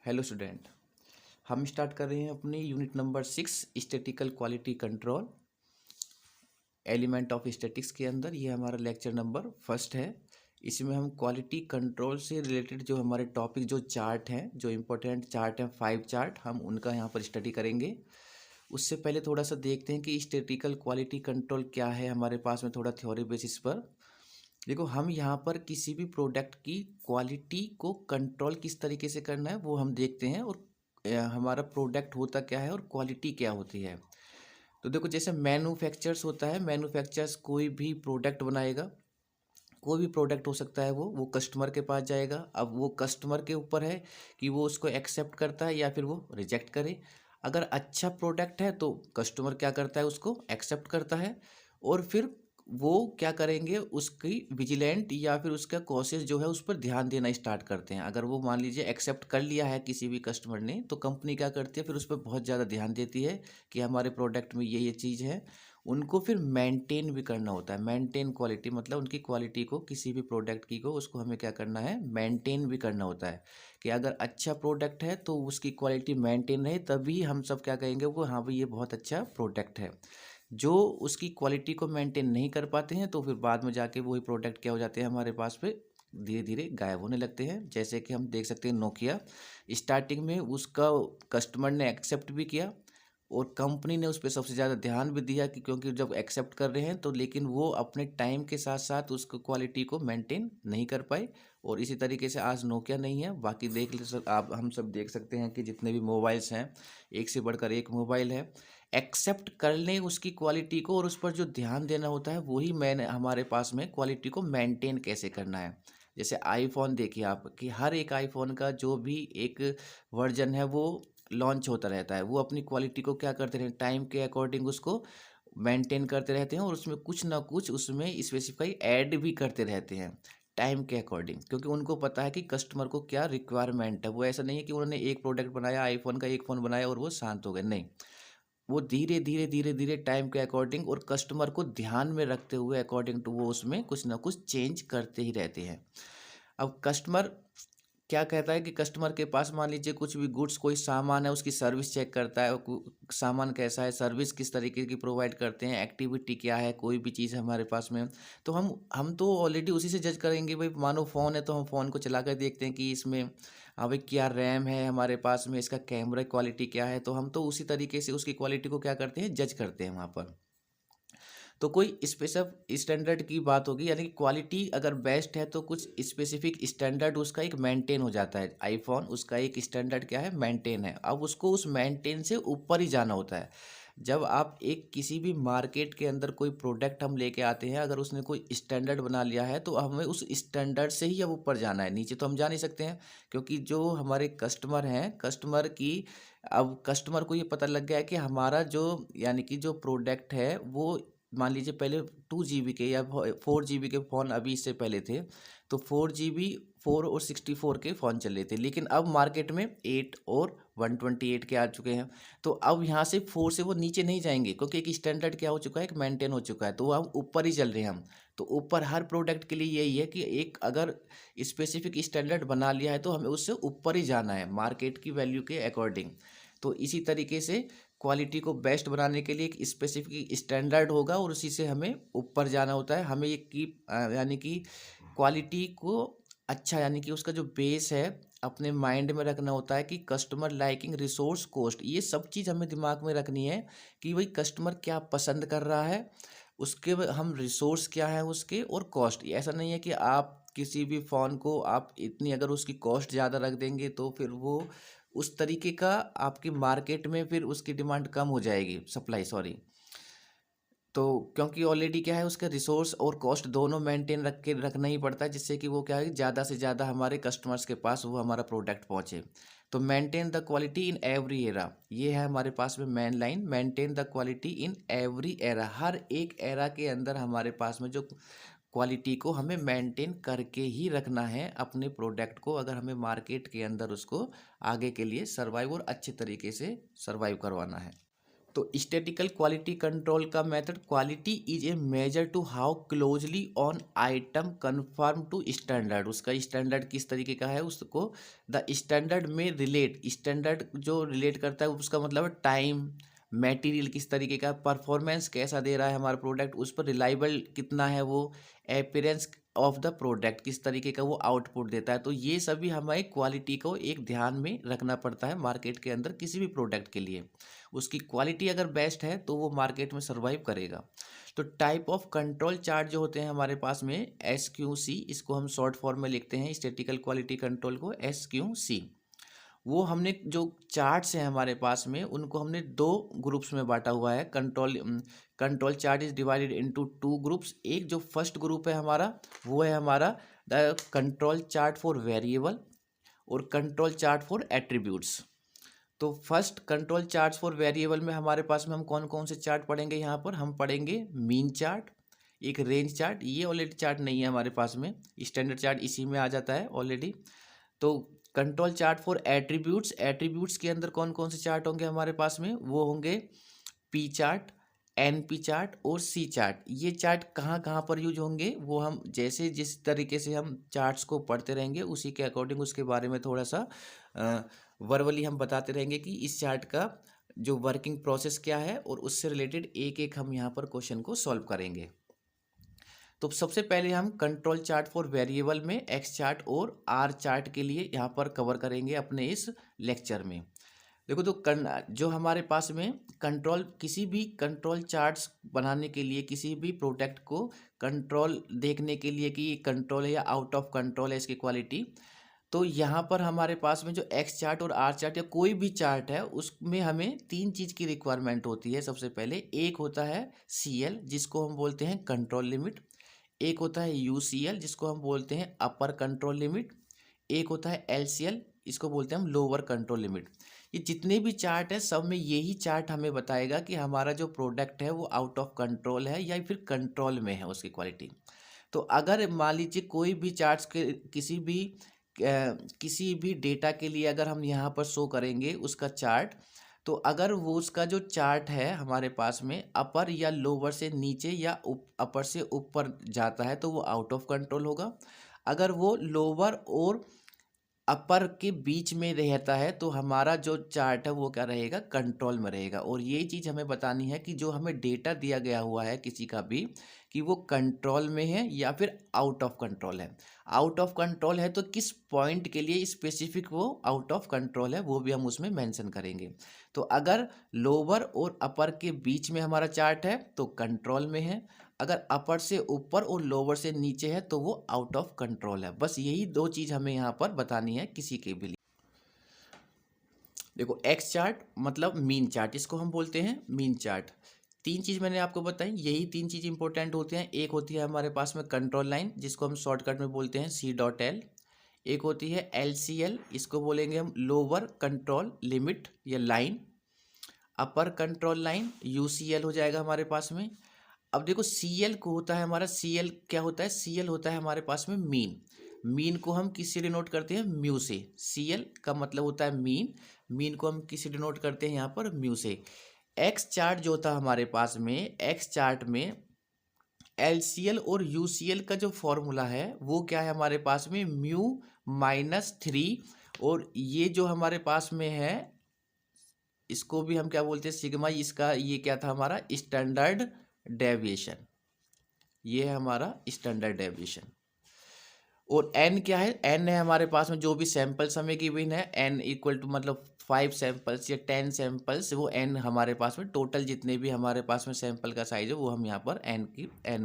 Hello student. हम start कर रहे हैं अपनी unit number 6 statistical quality control element of statics के अंदर। ये हमारा लेक्चर नंबर फर्स्ट है। इसमें हम क्वालिटी कंट्रोल से रिलेटेड जो हमारे टॉपिक जो चार्ट हैं, जो इम्पोर्टेंट चार्ट हैं 5 चार्ट, हम उनका यहाँ पर स्टडी करेंगे। उससे पहले थोड़ा सा देखते हैं कि स्टैटिकल क्वालिटी कंट्रोल क्या है हमारे पास में, थोड़ा थ्योरी बेसिस पर। देखो, हम यहाँ पर किसी भी प्रोडक्ट की क्वालिटी को कंट्रोल किस तरीके से करना है वो हम देखते हैं, और हमारा प्रोडक्ट होता क्या है और क्वालिटी क्या होती है। तो देखो, जैसे मैन्युफैक्चरर्स होता है, मैन्युफैक्चरर्स कोई भी प्रोडक्ट बनाएगा, कोई भी प्रोडक्ट हो सकता है, वो कस्टमर के पास जाएगा। अब वो कस्टमर के ऊपर है कि वो उसको एक्सेप्ट करता है या फिर वो रिजेक्ट करे। अगर अच्छा प्रोडक्ट है तो कस्टमर क्या करता है, उसको एक्सेप्ट करता है, और फिर वो क्या करेंगे, उसकी विजिलेंट या फिर उसका कोशिश जो है उस पर ध्यान देना स्टार्ट करते हैं। अगर वो मान लीजिए एक्सेप्ट कर लिया है किसी भी कस्टमर ने, तो कंपनी क्या करती है, फिर उस पर बहुत ज़्यादा ध्यान देती है कि हमारे प्रोडक्ट में ये चीज़ है। उनको फिर मेंटेन भी करना होता है। मेंटेन क्वालिटी मतलब उनकी क्वालिटी को, किसी भी प्रोडक्ट की को, उसको हमें क्या करना है, मेंटेन भी करना होता है। कि अगर अच्छा प्रोडक्ट है तो उसकी क्वालिटी मेंटेन रहे, तभी हम सब क्या कहेंगे वो, हाँ भाई ये बहुत अच्छा प्रोडक्ट है। जो उसकी क्वालिटी को मेंटेन नहीं कर पाते हैं तो फिर बाद में जाके वही प्रोडक्ट क्या हो जाते हैं, हमारे पास पे धीरे धीरे गायब होने लगते हैं। जैसे कि हम देख सकते हैं नोकिया, स्टार्टिंग में उसका कस्टमर ने एक्सेप्ट भी किया और कंपनी ने उस पर सबसे ज़्यादा ध्यान भी दिया, कि क्योंकि जब एक्सेप्ट कर रहे हैं तो, लेकिन वो अपने टाइम के साथ साथ उसको क्वालिटी को मेंटेन नहीं कर पाए। और इसी तरीके से आज नोकिया नहीं है, बाकी देख ले सब आप, हम सब देख सकते हैं कि जितने भी मोबाइल्स हैं, एक से बढ़कर एक मोबाइल है। एक्सेप्ट कर लें उसकी क्वालिटी को और उस पर जो ध्यान देना होता है, वही मैंने हमारे पास में क्वालिटी को मेंटेन कैसे करना है। जैसे आईफोन देखिए आप, कि हर एक आईफोन का जो भी एक वर्जन है वो लॉन्च होता रहता है, वो अपनी क्वालिटी को क्या करते रहते हैं, टाइम के अकॉर्डिंग उसको मेंटेन करते रहते हैं, और उसमें कुछ ना कुछ उसमें स्पेसिफाई ऐड भी करते रहते हैं टाइम के अकॉर्डिंग, क्योंकि उनको पता है कि कस्टमर को क्या रिक्वायरमेंट है। वो ऐसा नहीं है कि उन्होंने एक प्रोडक्ट बनाया, आईफोन का एक फ़ोन बनाया और वो शांत हो गए, नहीं। वो धीरे धीरे धीरे धीरे टाइम के अकॉर्डिंग और कस्टमर को ध्यान में रखते हुए अकॉर्डिंग टू वो उसमें कुछ ना कुछ चेंज करते ही रहते हैं। अब कस्टमर क्या कहता है कि कस्टमर के पास मान लीजिए कुछ भी गुड्स, कोई सामान है, उसकी सर्विस चेक करता है, सामान कैसा है, सर्विस किस तरीके की प्रोवाइड करते हैं, एक्टिविटी क्या है, कोई भी चीज़ हमारे पास में। तो हम तो ऑलरेडी उसी से जज करेंगे भाई। मानो फ़ोन है तो हम फ़ोन को चला कर देखते हैं कि इसमें हाँ भाई क्या रैम है हमारे पास में, इसका कैमरा क्वालिटी क्या है, तो हम तो उसी तरीके से उसकी क्वालिटी को क्या करते हैं, जज करते हैं वहाँ पर। तो कोई स्पेसिफिक स्टैंडर्ड की बात होगी, यानी कि क्वालिटी अगर बेस्ट है तो कुछ स्पेसिफिक स्टैंडर्ड उसका एक मेंटेन हो जाता है। आईफोन उसका एक स्टैंडर्ड क्या है, मेंटेन है। अब उसको उस मेंटेन से ऊपर ही जाना होता है। जब आप एक किसी भी मार्केट के अंदर कोई प्रोडक्ट हम लेके आते हैं, अगर उसने कोई स्टैंडर्ड बना लिया है तो हमें उस स्टैंडर्ड से ही अब ऊपर जाना है, नीचे तो हम जा नहीं सकते हैं। क्योंकि जो हमारे कस्टमर हैं, कस्टमर की, अब कस्टमर को ये पता लग गया है कि हमारा जो, यानी कि जो प्रोडक्ट है वो, मान लीजिए पहले 2 GB के या 4 GB के फ़ोन अभी इससे पहले थे, तो 4 GB, 4 और 64 के फ़ोन चल रहे थे, लेकिन अब मार्केट में 8 और 128 के आ चुके हैं। तो अब यहाँ से 4 से वो नीचे नहीं जाएंगे, क्योंकि एक स्टैंडर्ड क्या हो चुका है, एक मेंटेन हो चुका है, तो हम ऊपर ही चल रहे हैं हम। तो ऊपर हर प्रोडक्ट के लिए यही है कि एक अगर स्पेसिफिक स्टैंडर्ड बना लिया है तो हमें उससे ऊपर ही जाना है मार्केट की वैल्यू के अकॉर्डिंग। तो इसी तरीके से क्वालिटी को बेस्ट बनाने के लिए एक स्पेसिफिक स्टैंडर्ड होगा और उसी से हमें ऊपर जाना होता है। हमें ये की यानी कि क्वालिटी को अच्छा, यानी कि उसका जो बेस है, अपने माइंड में रखना होता है कि कस्टमर लाइकिंग, रिसोर्स, कॉस्ट, ये सब चीज़ हमें दिमाग में रखनी है कि भाई कस्टमर क्या पसंद कर रहा है, उसके हम रिसोर्स क्या है उसके, और कॉस्ट। ऐसा नहीं है कि आप किसी भी फ़ोन को आप इतनी अगर उसकी कॉस्ट ज़्यादा रख देंगे तो फिर वो उस तरीके का आपकी मार्केट में फिर उसकी डिमांड कम हो जाएगी, सप्लाई सॉरी। तो क्योंकि ऑलरेडी क्या है, उसका रिसोर्स और कॉस्ट दोनों मेंटेन रख के रखना ही पड़ता है, जिससे कि वो क्या है, ज़्यादा से ज़्यादा हमारे कस्टमर्स के पास वो हमारा प्रोडक्ट पहुँचे। तो maintain the quality in every era, ये है हमारे पास में main line. Maintain the quality in every era, हर एक एरा के अंदर हमारे पास में जो क्वालिटी को हमें मेंटेन करके ही रखना है अपने प्रोडक्ट को, अगर हमें मार्केट के अंदर उसको आगे के लिए सर्वाइव और अच्छे तरीके से सर्वाइव करवाना है। तो स्टैटिकल क्वालिटी कंट्रोल का method, quality is a measure to how closely an item conform to standard. उसका स्टैंडर्ड किस तरीके का है, उसको द स्टैंडर्ड में रिलेट, स्टैंडर्ड जो रिलेट करता है उसका मतलब है टाइम, मटेरियल किस तरीके का, परफॉर्मेंस कैसा दे रहा है हमारा प्रोडक्ट, उस पर रिलायबल कितना है वो, अपीयरेंस ऑफ द प्रोडक्ट किस तरीके का वो आउटपुट देता है। तो ये सभी हमें क्वालिटी को एक ध्यान में रखना पड़ता है मार्केट के अंदर किसी भी प्रोडक्ट के लिए। उसकी क्वालिटी अगर बेस्ट है तो वो मार्केट में सर्वाइव करेगा। तो टाइप ऑफ कंट्रोल चार्ट जो होते हैं हमारे पास में SQC, इसको हम शॉर्ट फॉर्म में लिखते हैं स्टैटिकल क्वालिटी कंट्रोल को SQC। वो हमने जो चार्ट्स हैं हमारे पास में उनको हमने दो ग्रुप्स में बांटा हुआ है। Control chart is divided into two groups. एक जो फर्स्ट ग्रुप है हमारा वो है हमारा the control chart for variable और कंट्रोल चार्ट फॉर एट्रीब्यूट्स। तो first control chart for variable में हमारे पास में हम कौन कौन से चार्ट पढ़ेंगे, यहाँ पर हम पढ़ेंगे मीन चार्ट, एक रेंज चार्ट। ये ऑलरेडी चार्ट नहीं है हमारे पास में, स्टैंडर्ड चार्ट इसी में आ जाता है ऑलरेडी। तो control chart for attributes, attributes के अंदर कौन कौन से चार्ट होंगे हमारे पास में, वो होंगे पी चार्ट, NP चार्ट और C चार्ट। ये चार्ट कहाँ कहाँ पर यूज होंगे वो हम जैसे जिस तरीके से हम चार्ट्स को पढ़ते रहेंगे उसी के अकॉर्डिंग उसके बारे में थोड़ा सा वर्बली हम बताते रहेंगे कि इस चार्ट का जो वर्किंग प्रोसेस क्या है, और उससे रिलेटेड एक एक हम यहाँ पर क्वेश्चन को सॉल्व करेंगे। तो सबसे पहले हम कंट्रोल चार्ट फॉर वेरिएबल में X चार्ट और R चार्ट के लिए यहाँ पर कवर करेंगे अपने इस लेक्चर में। देखो तो जो हमारे पास में कंट्रोल, किसी भी कंट्रोल चार्ट्स बनाने के लिए, किसी भी प्रोडक्ट को कंट्रोल देखने के लिए कि कंट्रोल है या आउट ऑफ कंट्रोल है इसकी क्वालिटी, तो यहाँ पर हमारे पास में जो X चार्ट और R चार्ट या कोई भी चार्ट है उसमें हमें तीन चीज़ की रिक्वायरमेंट होती है। सबसे पहले एक होता है CL जिसको हम बोलते हैं कंट्रोल लिमिट, एक होता है UCL जिसको हम बोलते हैं अपर कंट्रोल लिमिट, एक होता है LCL इसको बोलते हैं हम लोअर कंट्रोल लिमिट। ये जितने भी चार्ट है सब में यही चार्ट हमें बताएगा कि हमारा जो प्रोडक्ट है वो आउट ऑफ कंट्रोल है या फिर कंट्रोल में है उसकी क्वालिटी। तो अगर मान लीजिए कोई भी चार्ट्स के किसी भी डेटा के लिए अगर हम यहाँ पर शो करेंगे उसका चार्ट, तो अगर वो उसका जो चार्ट है हमारे पास में अपर या लोअर से नीचे या अपर से ऊपर जाता है तो वो आउट ऑफ कंट्रोल होगा। अगर वो लोअर और अपर के बीच में रहता है तो हमारा जो चार्ट है वो क्या रहेगा, कंट्रोल में रहेगा। और ये चीज़ हमें बतानी है कि जो हमें डेटा दिया गया हुआ है किसी का भी, कि वो कंट्रोल में है या फिर आउट ऑफ कंट्रोल है। आउट ऑफ कंट्रोल है तो किस पॉइंट के लिए स्पेसिफिक वो आउट ऑफ कंट्रोल है वो भी हम उसमें मेंशन करेंगे। तो अगर लोअर और अपर के बीच में हमारा चार्ट है तो कंट्रोल में है, अगर अपर से ऊपर और लोअर से नीचे है तो वो आउट ऑफ कंट्रोल है। बस यही दो चीज़ हमें यहाँ पर बतानी है किसी के भी लिए। देखो X चार्ट मतलब मीन चार्ट, इसको हम बोलते हैं मीन चार्ट। तीन चीज़ मैंने आपको बताई, यही तीन चीज़ इंपॉर्टेंट होती हैं। एक होती है हमारे पास में कंट्रोल लाइन जिसको हम शॉर्टकट में बोलते हैं C.L, एक होती है LCL, इसको बोलेंगे हम लोअर कंट्रोल लिमिट या line, upper control line UCL हो जाएगा हमारे पास में। अब देखो CL को होता है हमारा, CL क्या होता है, CL होता है हमारे पास में मीन। मीन को हम किससे डिनोट करते हैं, म्यू से। CL का मतलब होता है मीन, मीन को हम किससे डिनोट करते हैं यहाँ पर, म्यू से। X चार्ट जो था हमारे पास में, X चार्ट में LCL और UCL का जो फॉर्मूला है वो क्या है हमारे पास में, μ-3, और ये जो हमारे पास में है इसको भी हम क्या बोलते हैं, सिग्मा। इसका ये क्या था हमारा, स्टैंडर्ड डेविएशन, ये है हमारा स्टैंडर्ड डेविएशन। और n क्या है, n है हमारे पास में जो भी सैंपल्स हमें गिवन है, n इक्वल टू मतलब 5 सैंपल्स या 10 सैंपल्स, वो n हमारे पास में टोटल जितने भी हमारे पास में सैंपल का साइज है वो हम यहाँ पर n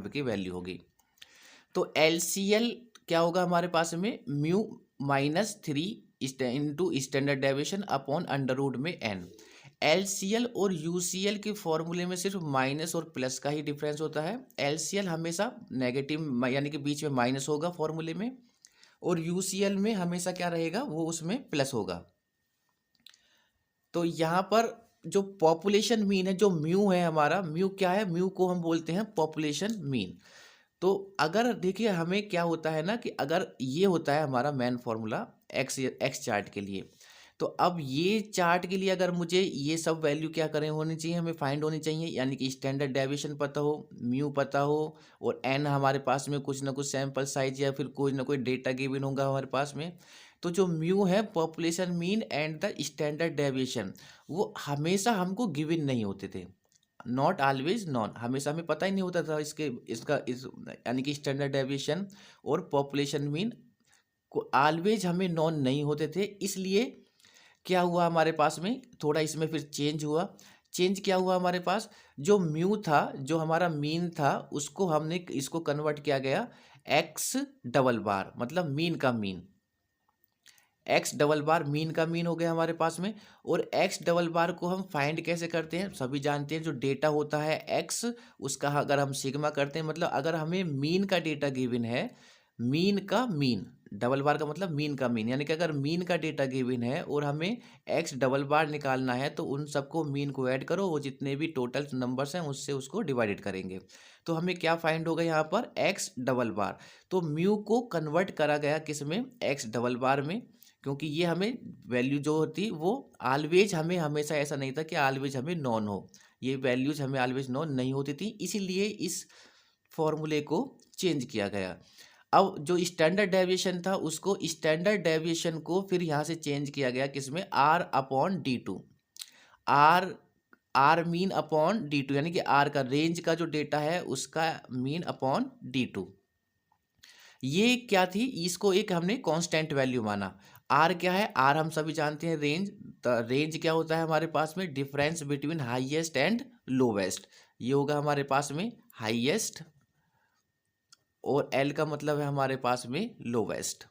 की वैल्यू होगी। तो LCL क्या होगा हमारे पास में, μ-3 into standard deviation upon under root में n। LCL और UCL के फॉर्मूले में सिर्फ माइनस और प्लस का ही डिफरेंस होता है। LCL हमेशा नेगेटिव यानी कि बीच में माइनस होगा फॉर्मूले में, और UCL में हमेशा क्या रहेगा, वो उसमें प्लस होगा। तो यहाँ पर जो पॉपुलेशन मीन है, जो म्यू है हमारा, म्यू क्या है, म्यू को हम बोलते हैं पॉपुलेशन मीन। तो अगर देखिए हमें क्या होता है ना कि अगर ये होता है हमारा मेन फॉर्मूला एक्स चार्ट के लिए, तो अब ये चार्ट के लिए अगर मुझे ये सब वैल्यू क्या करें होनी चाहिए, हमें फाइंड होनी चाहिए, यानी कि स्टैंडर्ड डेविएशन पता हो, म्यू पता हो, और एन हमारे पास में कुछ ना कुछ सैंपल साइज या फिर कोई ना कोई डेटा गिवन होगा हमारे पास में। तो जो म्यू है, population mean and the standard deviation, वो हमेशा हमको गिवन नहीं होते थे, नॉट ऑलवेज नॉन, हमेशा हमें पता ही नहीं होता था इसका यानी कि स्टैंडर्ड डेविएशन और पॉपुलेशन मीन को ऑलवेज हमें नॉन नहीं होते थे। इसलिए क्या हुआ हमारे पास में, थोड़ा इसमें फिर चेंज हुआ। चेंज क्या हुआ हमारे पास, जो म्यू था, जो हमारा मीन था, उसको हमने इसको कन्वर्ट किया गया एक्स डबल बार, मतलब मीन का मीन, एक्स डबल बार मीन का मीन हो गया हमारे पास में। और एक्स डबल बार को हम फाइंड कैसे करते हैं, सभी जानते हैं, जो डेटा होता है एक्स, उसका अगर हम सिग्मा करते हैं, मतलब अगर हमें मीन का डेटा गिवन है, मीन का मीन, डबल बार का मतलब मीन का मीन, यानी कि अगर मीन का डेटा गिवन है और हमें एक्स डबल बार निकालना है, तो उन सबको मीन को ऐड करो, वो जितने भी टोटल नंबर्स हैं उससे उसको डिवाइडेड करेंगे, तो हमें क्या फाइंड होगा यहाँ पर, एक्स डबल बार। तो म्यू को कन्वर्ट करा गया किस में, एक्स डबल बार में, क्योंकि ये हमें वैल्यू जो होती वो ऑलवेज, हमें हमेशा ऐसा नहीं था कि ऑलवेज हमें नॉन हो, ये वैल्यूज हमें ऑलवेज नॉन नहीं होती थी, इसीलिए इस फॉर्मूले को चेंज किया गया। अब जो स्टैंडर्ड डेविएशन था, उसको स्टैंडर्ड डेविएशन को फिर यहाँ से चेंज किया गया किसमें, R upon D two, R R mean upon D two, यानी कि आर का रेंज का जो डेटा है उसका मीन अपॉन डी टू। ये क्या थी, इसको एक हमने कांस्टेंट वैल्यू माना। आर क्या है, आर हम सभी जानते हैं रेंज, तो रेंज क्या होता है हमारे पास में, difference between highest and lowest, ये होगा हमारे पास में हाईएस्ट, और एल का मतलब है हमारे पास में लोवेस्ट,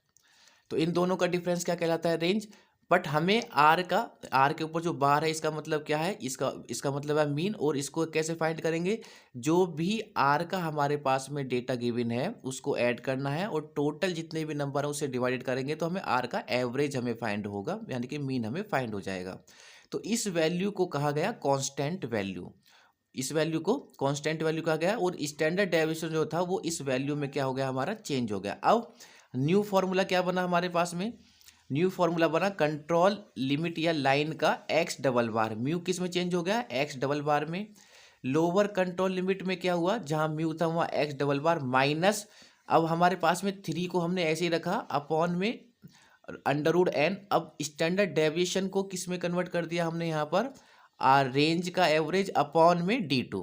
तो इन दोनों का डिफरेंस क्या कहलाता है, रेंज। बट हमें आर का, आर के ऊपर जो बार है इसका मतलब क्या है, इसका मतलब है मीन, और इसको कैसे फाइंड करेंगे, जो भी आर का हमारे पास में डेटा गिवन है उसको ऐड करना है, और टोटल जितने भी नंबर हैं उससे डिवाइडेड करेंगे, तो हमें आर का एवरेज हमें फाइंड होगा, यानी कि मीन हमें फाइंड हो जाएगा। तो इस वैल्यू को कहा गया कांस्टेंट वैल्यू, इस वैल्यू को कांस्टेंट वैल्यू कहा गया, और स्टैंडर्ड डेविएशन जो था वो इस वैल्यू में क्या हो गया हमारा, चेंज हो गया। अब न्यू फॉर्मूला क्या बना हमारे पास में, न्यू फॉर्मूला बना कंट्रोल लिमिट या लाइन का एक्स डबल बार, म्यू किस में चेंज हो गया, एक्स डबल बार में। लोअर कंट्रोल लिमिट में क्या हुआ, जहां म्यू था वहां एक्स डबल बार माइनस, अब हमारे पास में 3 को हमने ऐसे ही रखा, अपॉन में अंडर रूट एन। अब स्टैंडर्ड डेविएशन को किस में कन्वर्ट कर दिया हमने यहाँ पर, रेंज का एवरेज अपॉन में डी टू,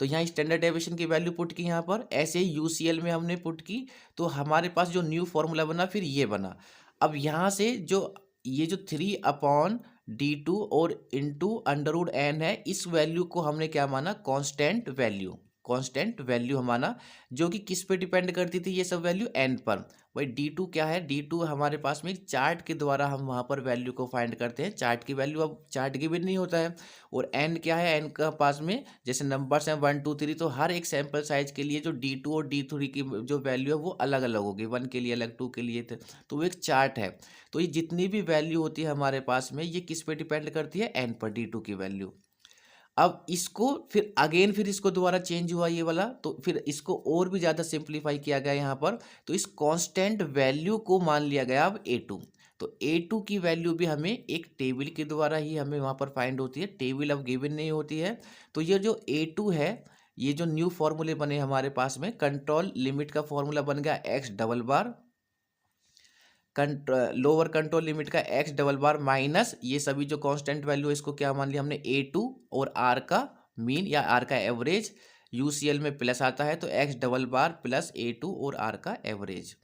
तो यहाँ स्टैंडर्ड डेविएशन की वैल्यू पुट की यहाँ पर, ऐसे ही यूसीएल में हमने पुट की, तो हमारे पास जो न्यू फॉर्मूला बना फिर ये बना। अब यहाँ से जो ये जो 3 अपॉन डी टू और इंटू अंडर रूट एन है, इस वैल्यू को हमने क्या माना, कांस्टेंट वैल्यू, कांस्टेंट वैल्यू हमारा, जो कि किस पे डिपेंड करती थी ये सब वैल्यू, एन पर। भाई डी टू क्या है, डी टू हमारे पास में चार्ट के द्वारा हम वहाँ पर वैल्यू को फाइंड करते हैं, चार्ट की वैल्यू अब चार्ट गिवन नहीं होता है। और एन क्या है, एन का पास में जैसे नंबर्स हैं 1 2 3, तो हर एक सैंपल साइज के लिए जो डी टू और डी थ्री की जो वैल्यू है वो अलग अलग होगी, 1 के लिए अलग, 2 के लिए, तो वो एक चार्ट है। तो ये जितनी भी वैल्यू होती है हमारे पास में, ये किस पे डिपेंड करती है, एन पर, डी टू की वैल्यू। अब इसको फिर अगेन फिर इसको दोबारा चेंज हुआ ये वाला, तो फिर इसको और भी ज़्यादा सिंप्लीफाई किया गया यहाँ पर, तो इस कांस्टेंट वैल्यू को मान लिया गया अब A2। तो A2 की वैल्यू भी हमें एक टेबल के द्वारा ही हमें वहाँ पर फाइंड होती है, टेबल अब गिवन नहीं होती है। तो ये जो A2 है, ये जो न्यू फॉर्मूले बने हमारे पास में, कंट्रोल लिमिट का फॉर्मूला बन गया एक्स डबल बार, लोअर कंट्रोल लिमिट का एक्स डबल बार माइनस ये सभी जो कांस्टेंट वैल्यू है, इसको क्या मान लिया हमने, A2 और आर का मीन या आर का एवरेज, यूसीएल में प्लस आता है, तो एक्स डबल बार प्लस A2 और आर का एवरेज।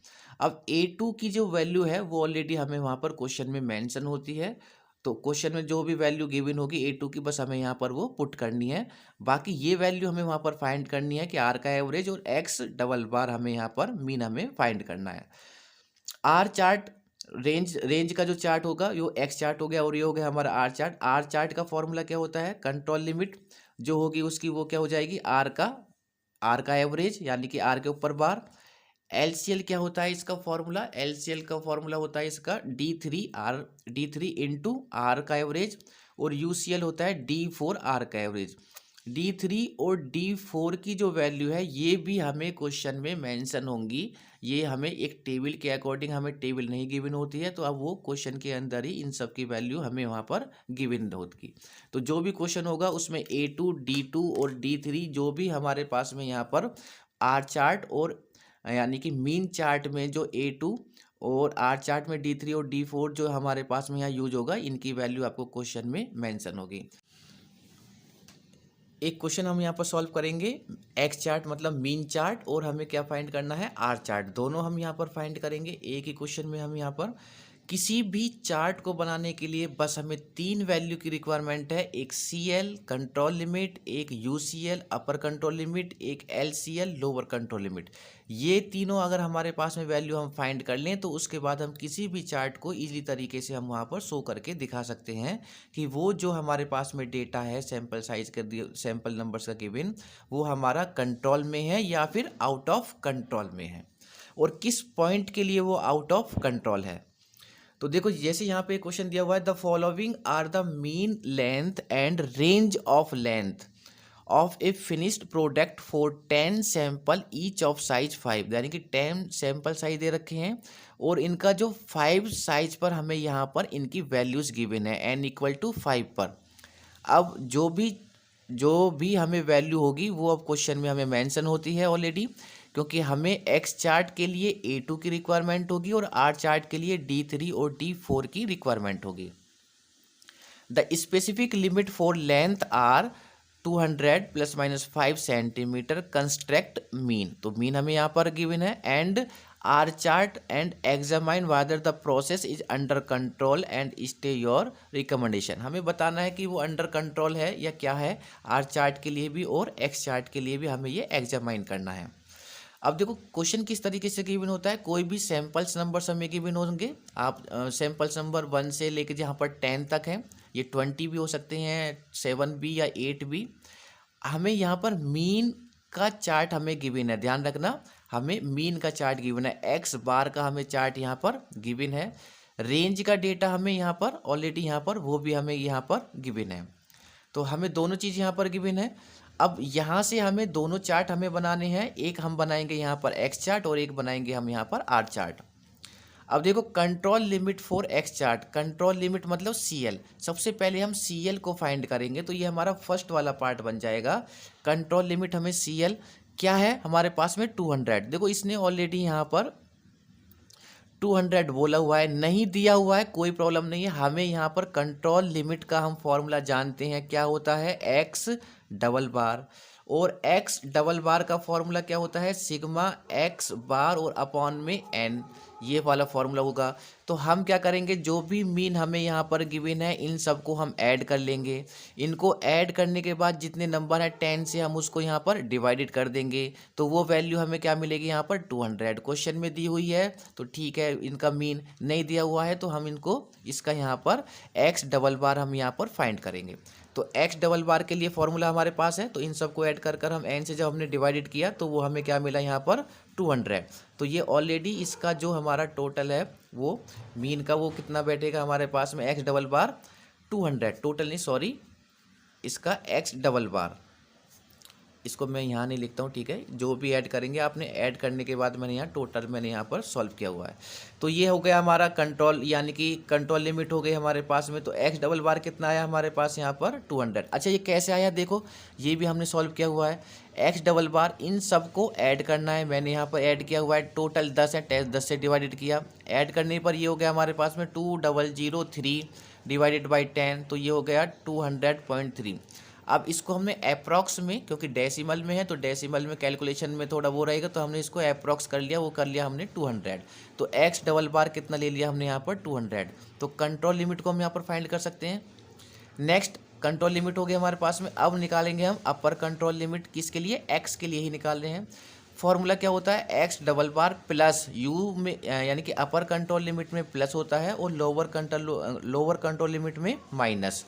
अब A2 की जो वैल्यू है वो ऑलरेडी हमें वहाँ पर क्वेश्चन में मेंशन होती है, तो क्वेश्चन में जो भी वैल्यू गिवन होगी A2 की, बस हमें यहाँ पर वो पुट करनी है। बाकी ये वैल्यू हमें वहाँ पर फाइंड करनी है कि आर का एवरेज और एक्स डबल बार हमें यहाँ पर मीन हमें फाइंड करना है। आर चार्ट, रेंज का जो चार्ट होगा वो एक्स चार्ट हो गया, और ये हो गया हमारा आर चार्ट। आर चार्ट का फॉर्मूला क्या होता है, कंट्रोल लिमिट जो होगी उसकी वो क्या हो जाएगी, आर का एवरेज, यानी कि आर के ऊपर बार। एलसीएल क्या होता है इसका फॉर्मूला, एलसीएल का फॉर्मूला होता है इसका डी थ्री इंटू आर का एवरेज, और यूसीएल होता है D4 आर का एवरेज। D3 और D4 की जो वैल्यू है ये भी हमें क्वेश्चन में मेंशन होंगी, ये हमें एक टेबल के अकॉर्डिंग हमें टेबल नहीं गिवन होती है, तो अब वो क्वेश्चन के अंदर ही इन सब की वैल्यू हमें वहाँ पर गिवन होगी। तो जो भी क्वेश्चन होगा उसमें A2, D2 और D3 जो भी हमारे पास में यहाँ पर आर चार्ट और यानी कि मीन चार्ट में जो A2 और आर चार्ट में D3 और D4 जो हमारे पास में यहाँ यूज होगा, इनकी वैल्यू आपको क्वेश्चन में मेंशन होगी। एक क्वेश्चन हम यहाँ पर सॉल्व करेंगे, एक्स चार्ट मतलब मीन चार्ट, और हमें क्या फाइंड करना है, आर चार्ट। दोनों हम यहाँ पर फाइंड करेंगे। एक ही क्वेश्चन में हम यहाँ पर किसी भी चार्ट को बनाने के लिए बस हमें 3 वैल्यू की रिक्वायरमेंट है, एक CL कंट्रोल लिमिट, एक UCL अपर कंट्रोल लिमिट, एक LCL लोअर कंट्रोल लिमिट। ये तीनों अगर हमारे पास में वैल्यू हम फाइंड कर लें तो उसके बाद हम किसी भी चार्ट को इजीली तरीके से हम वहाँ पर शो करके दिखा सकते हैं कि वो जो हमारे पास में डेटा है सैंपल साइज कर दिए, सैंपल नंबर्स का गिवन, वो हमारा कंट्रोल में है या फिर आउट ऑफ कंट्रोल में है, और किस पॉइंट के लिए वो आउट ऑफ कंट्रोल है। तो देखो जैसे यहाँ पे क्वेश्चन दिया हुआ है, the following are the mean length and range of length of a finished product for 10 sample each of size 5, यानी कि 10 सैंपल साइज दे रखे हैं और इनका जो 5 साइज पर हमें यहाँ पर इनकी वैल्यूज गिवन है n = 5 पर। अब जो भी हमें वैल्यू होगी वो अब क्वेश्चन में हमें मेंशन होती है ऑलरेडी, क्योंकि हमें एक्स चार्ट के लिए A2 की रिक्वायरमेंट होगी और आर चार्ट के लिए D3 और D4 की रिक्वायरमेंट होगी। The specific limit for length are 200 ± 5 centimetre, construct mean, तो मीन हमें यहाँ पर गिवन है, and R chart and examine whether the process is under control and state your recommendation. हमें बताना है कि वो अंडर कंट्रोल है या क्या है, आर चार्ट के लिए भी और एक्स चार्ट के लिए भी हमें ये एग्जामाइन करना है। अब देखो क्वेश्चन किस तरीके से गिवन होता है, कोई भी सैंपल्स नंबर्स हमें गिवन होंगे, आप सैंपल्स नंबर 1 से लेकर जहाँ पर 10 तक है, ये 20 भी हो सकते हैं, 7 भी या 8 भी। हमें यहाँ पर मीन का चार्ट हमें गिवन है, ध्यान रखना, हमें मीन का चार्ट गिवन है, एक्स बार का हमें चार्ट यहाँ पर गिवन है, रेंज का डेटा हमें यहाँ पर ऑलरेडी यहाँ पर वो भी हमें यहाँ पर गिवन है, तो हमें दोनों चीज़ यहाँ पर गिवन है। अब यहाँ से हमें दोनों चार्ट हमें बनाने हैं, एक हम बनाएंगे यहाँ पर एक्स चार्ट और एक बनाएंगे हम यहाँ पर आर चार्ट। अब देखो control limit for X chart, control limit मतलब CL, सबसे पहले हम CL को फाइंड करेंगे, तो ये हमारा फर्स्ट वाला पार्ट बन जाएगा। कंट्रोल लिमिट हमें CL क्या है हमारे पास में 200, देखो इसने ऑलरेडी यहाँ पर 200 बोला हुआ है, नहीं दिया हुआ है कोई प्रॉब्लम नहीं है, हमें यहाँ पर कंट्रोल लिमिट का हम फॉर्मूला जानते हैं, क्या होता है, एक्स डबल बार, और एक्स डबल बार का फॉर्मूला क्या होता है, सिग्मा एक्स बार और अपॉन में n, ये वाला फॉर्मूला होगा। तो हम क्या करेंगे, जो भी मीन हमें यहाँ पर गिवन है इन सबको हम ऐड कर लेंगे, इनको ऐड करने के बाद जितने नंबर है 10 से हम उसको यहाँ पर डिवाइडेड कर देंगे, तो वो वैल्यू हमें क्या मिलेगी यहाँ पर 200, क्वेश्चन में दी हुई है तो ठीक है, इनका मीन नहीं दिया हुआ है तो हम इनको इसका यहाँ पर एक्स डबल बार हम यहाँ पर फाइंड करेंगे। तो एक्स डबल बार के लिए फॉर्मूला हमारे पास है, तो इन सबको ऐड कर हम n से जब हमने डिवाइडेड किया तो वो हमें क्या मिला यहाँ पर 200। तो ये ऑलरेडी इसका जो हमारा टोटल है वो मीन का वो कितना बैठेगा हमारे पास में, एक्स डबल बार 200, टोटल नहीं सॉरी, इसका एक्स डबल बार, इसको मैं यहाँ नहीं लिखता हूँ, ठीक है, जो भी ऐड करेंगे आपने ऐड करने के बाद मैंने यहाँ टोटल मैंने यहाँ पर सॉल्व किया हुआ है। तो ये हो गया हमारा कंट्रोल, यानी कि कंट्रोल लिमिट हो गई हमारे पास में। तो एक्स डबल बार कितना आया हमारे पास यहाँ पर 200। अच्छा ये कैसे आया, देखो ये भी हमने सॉल्व किया हुआ है, एक्स डबल बार इन सबको ऐड करना है, मैंने यहाँ पर ऐड किया हुआ है, टोटल 10 है, 10 से डिवाइडेड किया, ऐड करने पर ये हो गया हमारे पास में 2003 डिवाइडेड बाई 10, तो ये हो गया 200.3। अब इसको हमने अप्रॉक्स में, क्योंकि डेसिमल में है तो डेसिमल में कैलकुलेशन में थोड़ा वो रहेगा, तो हमने इसको अप्रॉक्स कर लिया, वो कर लिया हमने 200। तो एक्स डबल बार कितना ले लिया हमने यहाँ पर 200। तो कंट्रोल लिमिट को हम यहाँ पर फाइंड कर सकते हैं। नेक्स्ट कंट्रोल लिमिट हो गई हमारे पास में, अब निकालेंगे हम अपर कंट्रोल लिमिट, किसके लिए, एक्स के लिए ही निकाल रहे हैं। फॉर्मूला क्या होता है, x double bar plus you में, यानी कि अपर कंट्रोल लिमिट में प्लस होता है और लोअर कंट्रोल लिमिट में माइनस।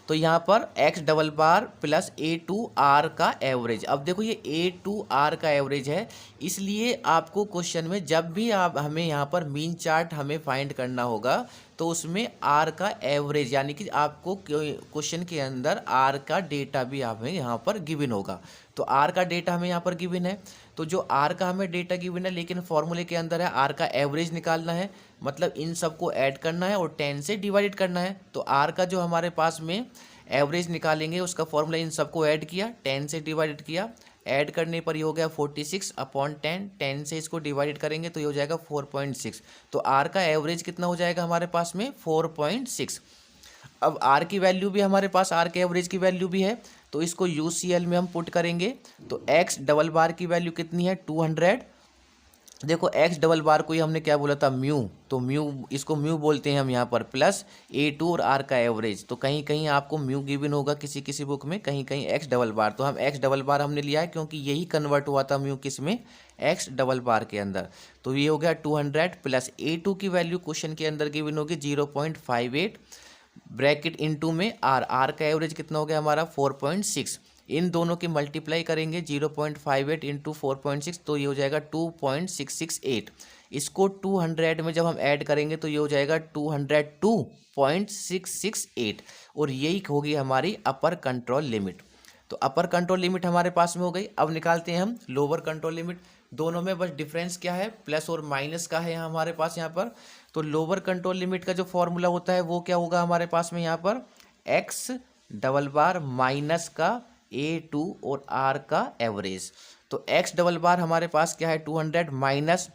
तो यहाँ पर एक्स डबल बार प्लस A2R का एवरेज। अब देखो ये A2R का एवरेज है, इसलिए आपको क्वेश्चन में जब भी आप हमें यहाँ पर मीन चार्ट हमें फाइंड करना होगा तो उसमें R का एवरेज, यानी कि आपको क्वेश्चन के अंदर R का डेटा भी हमें यहाँ पर गिवन होगा। तो R का डेटा हमें यहाँ पर गिवन है, तो तो जो आर का हमें डेटा गिवन है, लेकिन फॉर्मूले के अंदर है आर का एवरेज निकालना है, मतलब इन सबको ऐड करना है और 10 से डिवाइड करना है। तो आर का जो हमारे पास में एवरेज निकालेंगे उसका फॉर्मूला, इन सबको ऐड किया, 10 से डिवाइड किया, ऐड करने पर ये हो गया 46/10, 10 से इसको डिवाइड करेंगे तो ये हो जाएगा 4.6। तो आर का एवरेज कितना हो जाएगा हमारे पास में 4.6। अब आर की वैल्यू भी हमारे पास, आर के एवरेज की वैल्यू भी है, तो इसको यूसीएल में हम पुट करेंगे। तो एक्स डबल बार की वैल्यू कितनी है 200। देखो एक्स डबल बार को ही हमने क्या बोला था म्यू, तो म्यू इसको म्यू बोलते हैं हम यहाँ पर, प्लस A2 और आर का एवरेज। तो कहीं कहीं आपको म्यू गिवन होगा किसी किसी बुक में, कहीं कहीं एक्स डबल बार। तो हम एक्स डबल बार हमने लिया है क्योंकि यही कन्वर्ट हुआ था म्यू किस में, एक्स डबल बार के अंदर। तो ये हो गया 200 प्लस A2 की वैल्यू क्वेश्चन के अंदर गिवन होगी 0.58 ब्रैकेट इनटू में आर, आर का एवरेज कितना हो गया हमारा 4.6। इन दोनों की मल्टीप्लाई करेंगे 0.58 इंटू 4.6 तो ये हो जाएगा 2.668। इसको 200 में जब हम ऐड करेंगे तो ये हो जाएगा 202.668 और यही होगी हमारी अपर कंट्रोल लिमिट। तो अपर कंट्रोल लिमिट हमारे पास में हो गई। अब निकालते हैं हम लोअर कंट्रोल लिमिट। दोनों में बस डिफरेंस क्या है, प्लस और माइनस का है हमारे पास यहाँ पर। तो लोअर कंट्रोल लिमिट का जो फॉर्मूला होता है वो क्या होगा हमारे पास में यहाँ पर, एक्स डबल बार माइनस का A2 और R का एवरेज। तो एक्स डबल बार हमारे पास क्या है 200 माइनस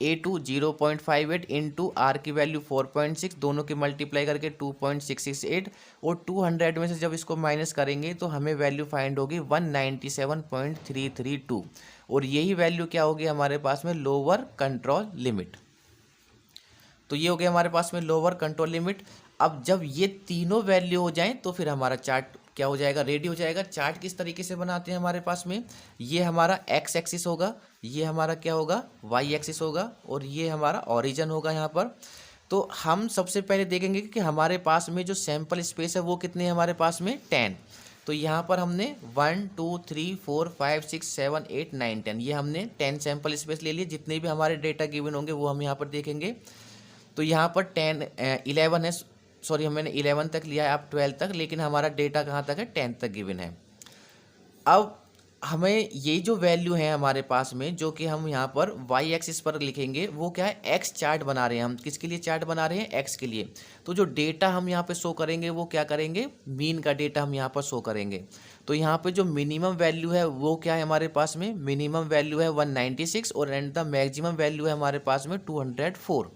A2 0.58 इंटू आर की वैल्यू 4.6, दोनों की मल्टीप्लाई करके 2.668 और 200 में से जब इसको माइनस करेंगे तो हमें वैल्यू फाइंड होगी 197.332 और यही वैल्यू क्या होगी हमारे पास में लोअर कंट्रोल लिमिट। तो ये हो गया हमारे पास में लोअर कंट्रोल लिमिट। अब जब ये तीनों वैल्यू हो जाएं तो फिर हमारा चार्ट क्या हो जाएगा, रेडी हो जाएगा। चार्ट किस तरीके से बनाते हैं हमारे पास में, ये हमारा एक्स एक्सिस होगा, ये हमारा क्या होगा वाई एक्सिस होगा और ये हमारा ओरिजिन होगा यहाँ पर। तो हम सबसे पहले देखेंगे कि हमारे पास में जो सैंपल स्पेस है वो कितने हैं हमारे पास में 10। तो यहाँ पर हमने 1 2 3 4 5 6 7 8 9 10 ये हमने 10 सैंपल स्पेस ले लिए। जितने भी हमारे डेटा गिवन होंगे वो हम यहाँ पर देखेंगे। तो यहाँ पर 11 है, सॉरी मैंने 11 तक लिया है, आप 12 तक, लेकिन हमारा डेटा कहाँ तक है 10 तक गिवन है। अब हमें ये जो वैल्यू है हमारे पास में जो कि हम यहाँ पर वाई एक्सिस पर लिखेंगे वो क्या है, एक्स चार्ट बना रहे हैं हम। किसके लिए चार्ट बना रहे हैं, एक्स के लिए। तो जो डेटा हम यहाँ पे शो करेंगे वो क्या करेंगे, मीन का डेटा हम यहाँ पर शो करेंगे। तो यहाँ पे जो मिनिमम वैल्यू है वो क्या है हमारे पास में, मिनिमम वैल्यू है 196 और एंड द मैक्सिमम वैल्यू है हमारे पास में 204।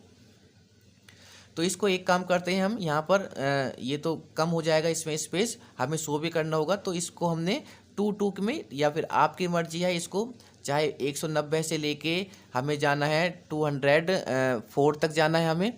तो इसको एक काम करते हैं हम यहाँ पर, ये तो कम हो जाएगा इसमें स्पेस, हमें शो भी करना होगा। तो इसको हमने 2 में, या फिर आपकी मर्जी है, इसको चाहे 190 से लेके हमें जाना है 204 तक जाना है हमें।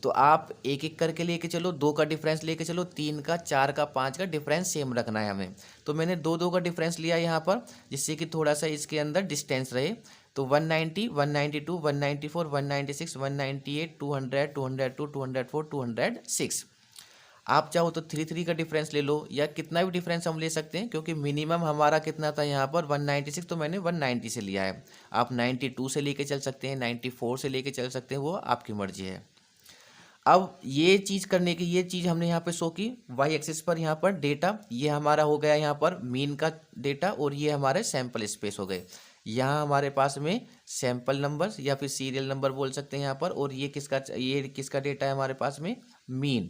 तो आप एक एक करके लेके चलो, 2 का डिफरेंस लेके चलो, 3 का 4 का 5 का डिफरेंस सेम रखना है हमें। तो मैंने 2 का डिफरेंस लिया यहाँ पर जिससे कि थोड़ा सा इसके अंदर डिस्टेंस रहे। तो 190 192 194 196 198 200 202 204 206। आप चाहो तो 3 का डिफरेंस ले लो या कितना भी डिफरेंस हम ले सकते हैं, क्योंकि मिनिमम हमारा कितना था यहाँ पर 196, तो मैंने 190 से लिया है। आप 92 से लेके चल सकते हैं, 94 से लेके चल सकते हैं, वो आपकी मर्जी है। अब ये चीज़ करने की, ये चीज़ हमने यहाँ पे शो की वाई एक्सिस पर, यहाँ पर डेटा ये हमारा हो गया यहाँ पर मीन का डेटा और ये हमारे सैंपल स्पेस हो गए। यहाँ हमारे पास में सैंपल नंबर्स या फिर सीरियल नंबर बोल सकते हैं यहाँ पर, और ये किसका डेटा है हमारे पास में, मीन।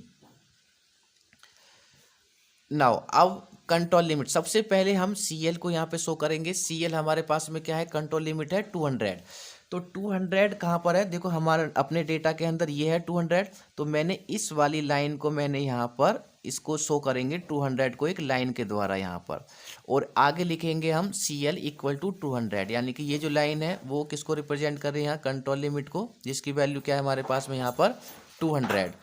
नाउ अब कंट्रोल लिमिट, सबसे पहले हम CL को यहाँ पे शो करेंगे। CL हमारे पास में क्या है, कंट्रोल लिमिट है 200। तो 200 कहाँ पर है, देखो हमारे अपने डेटा के अंदर ये है 200। तो मैंने इस वाली लाइन को मैंने यहाँ पर इसको शो करेंगे 200 को एक लाइन के द्वारा यहाँ पर, और आगे लिखेंगे हम CL इक्वल टू 200, यानी कि ये जो लाइन है वो किसको रिप्रेजेंट कर रही है यहाँ, कंट्रोल लिमिट को, जिसकी वैल्यू क्या है हमारे पास में यहाँ पर 200।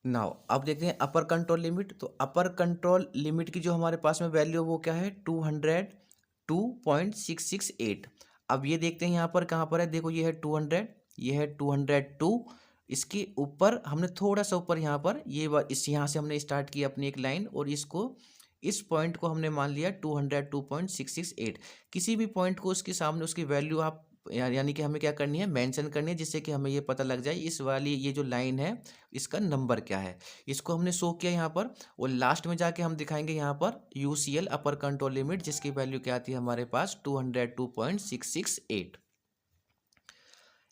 नाउ अब देखते हैं अपर कंट्रोल लिमिट। तो अपर कंट्रोल लिमिट की जो हमारे पास में वैल्यू वो क्या है 202.668। अब ये देखते हैं यहाँ पर कहाँ पर है, देखो ये है 200, ये है 202। इसके ऊपर हमने थोड़ा सा ऊपर यहाँ पर इस यहाँ से हमने स्टार्ट की अपनी एक लाइन, और इसको इस पॉइंट को हमने मान लिया 202.668। किसी भी पॉइंट को उसके सामने उसकी वैल्यू आप यानी कि हमें क्या करनी है, मेंशन करनी है, जिससे कि हमें ये पता लग जाए इस वाली ये जो लाइन है इसका नंबर क्या है। इसको हमने शो किया यहाँ पर, और लास्ट में जाके हम दिखाएंगे यहाँ पर यूसीएल अपर कंट्रोल लिमिट, जिसकी वैल्यू क्या आती है हमारे पास 202.668।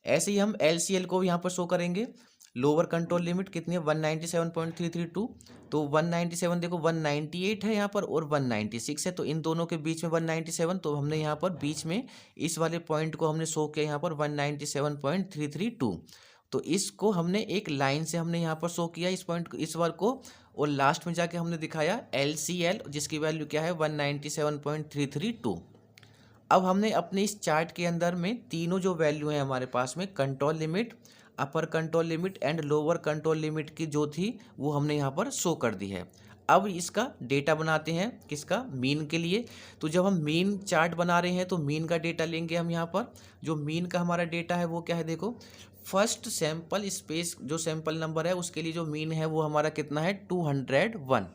ऐसे ही हम एलसीएल को यहाँ पर शो करेंगे। लोअर कंट्रोल लिमिट कितनी है, 197.332। तो 197 देखो 198 है यहाँ पर और 196 है, तो इन दोनों के बीच में 197, तो हमने यहाँ पर बीच में इस वाले पॉइंट को हमने शो किया यहाँ पर 197.332। तो इसको हमने एक लाइन से हमने यहाँ पर शो किया इस पॉइंट को, इस वर्ग को, और लास्ट में जाके हमने दिखाया एलसीएल, जिसकी वैल्यू क्या है 197.332। अब हमने अपने इस चार्ट के अंदर में तीनों जो वैल्यू हैं हमारे पास में, control limit, upper control limit and lower control limit की जो थी वो हमने यहाँ पर शो कर दी है। अब इसका डेटा बनाते हैं, किसका, मीन के लिए। तो जब हम मीन चार्ट बना रहे हैं तो मीन का डेटा लेंगे हम यहाँ पर। जो मीन का हमारा डेटा है वो क्या है, देखो फर्स्ट सैंपल स्पेस जो सैंपल नंबर है उसके लिए जो मीन है वो हमारा कितना है 201।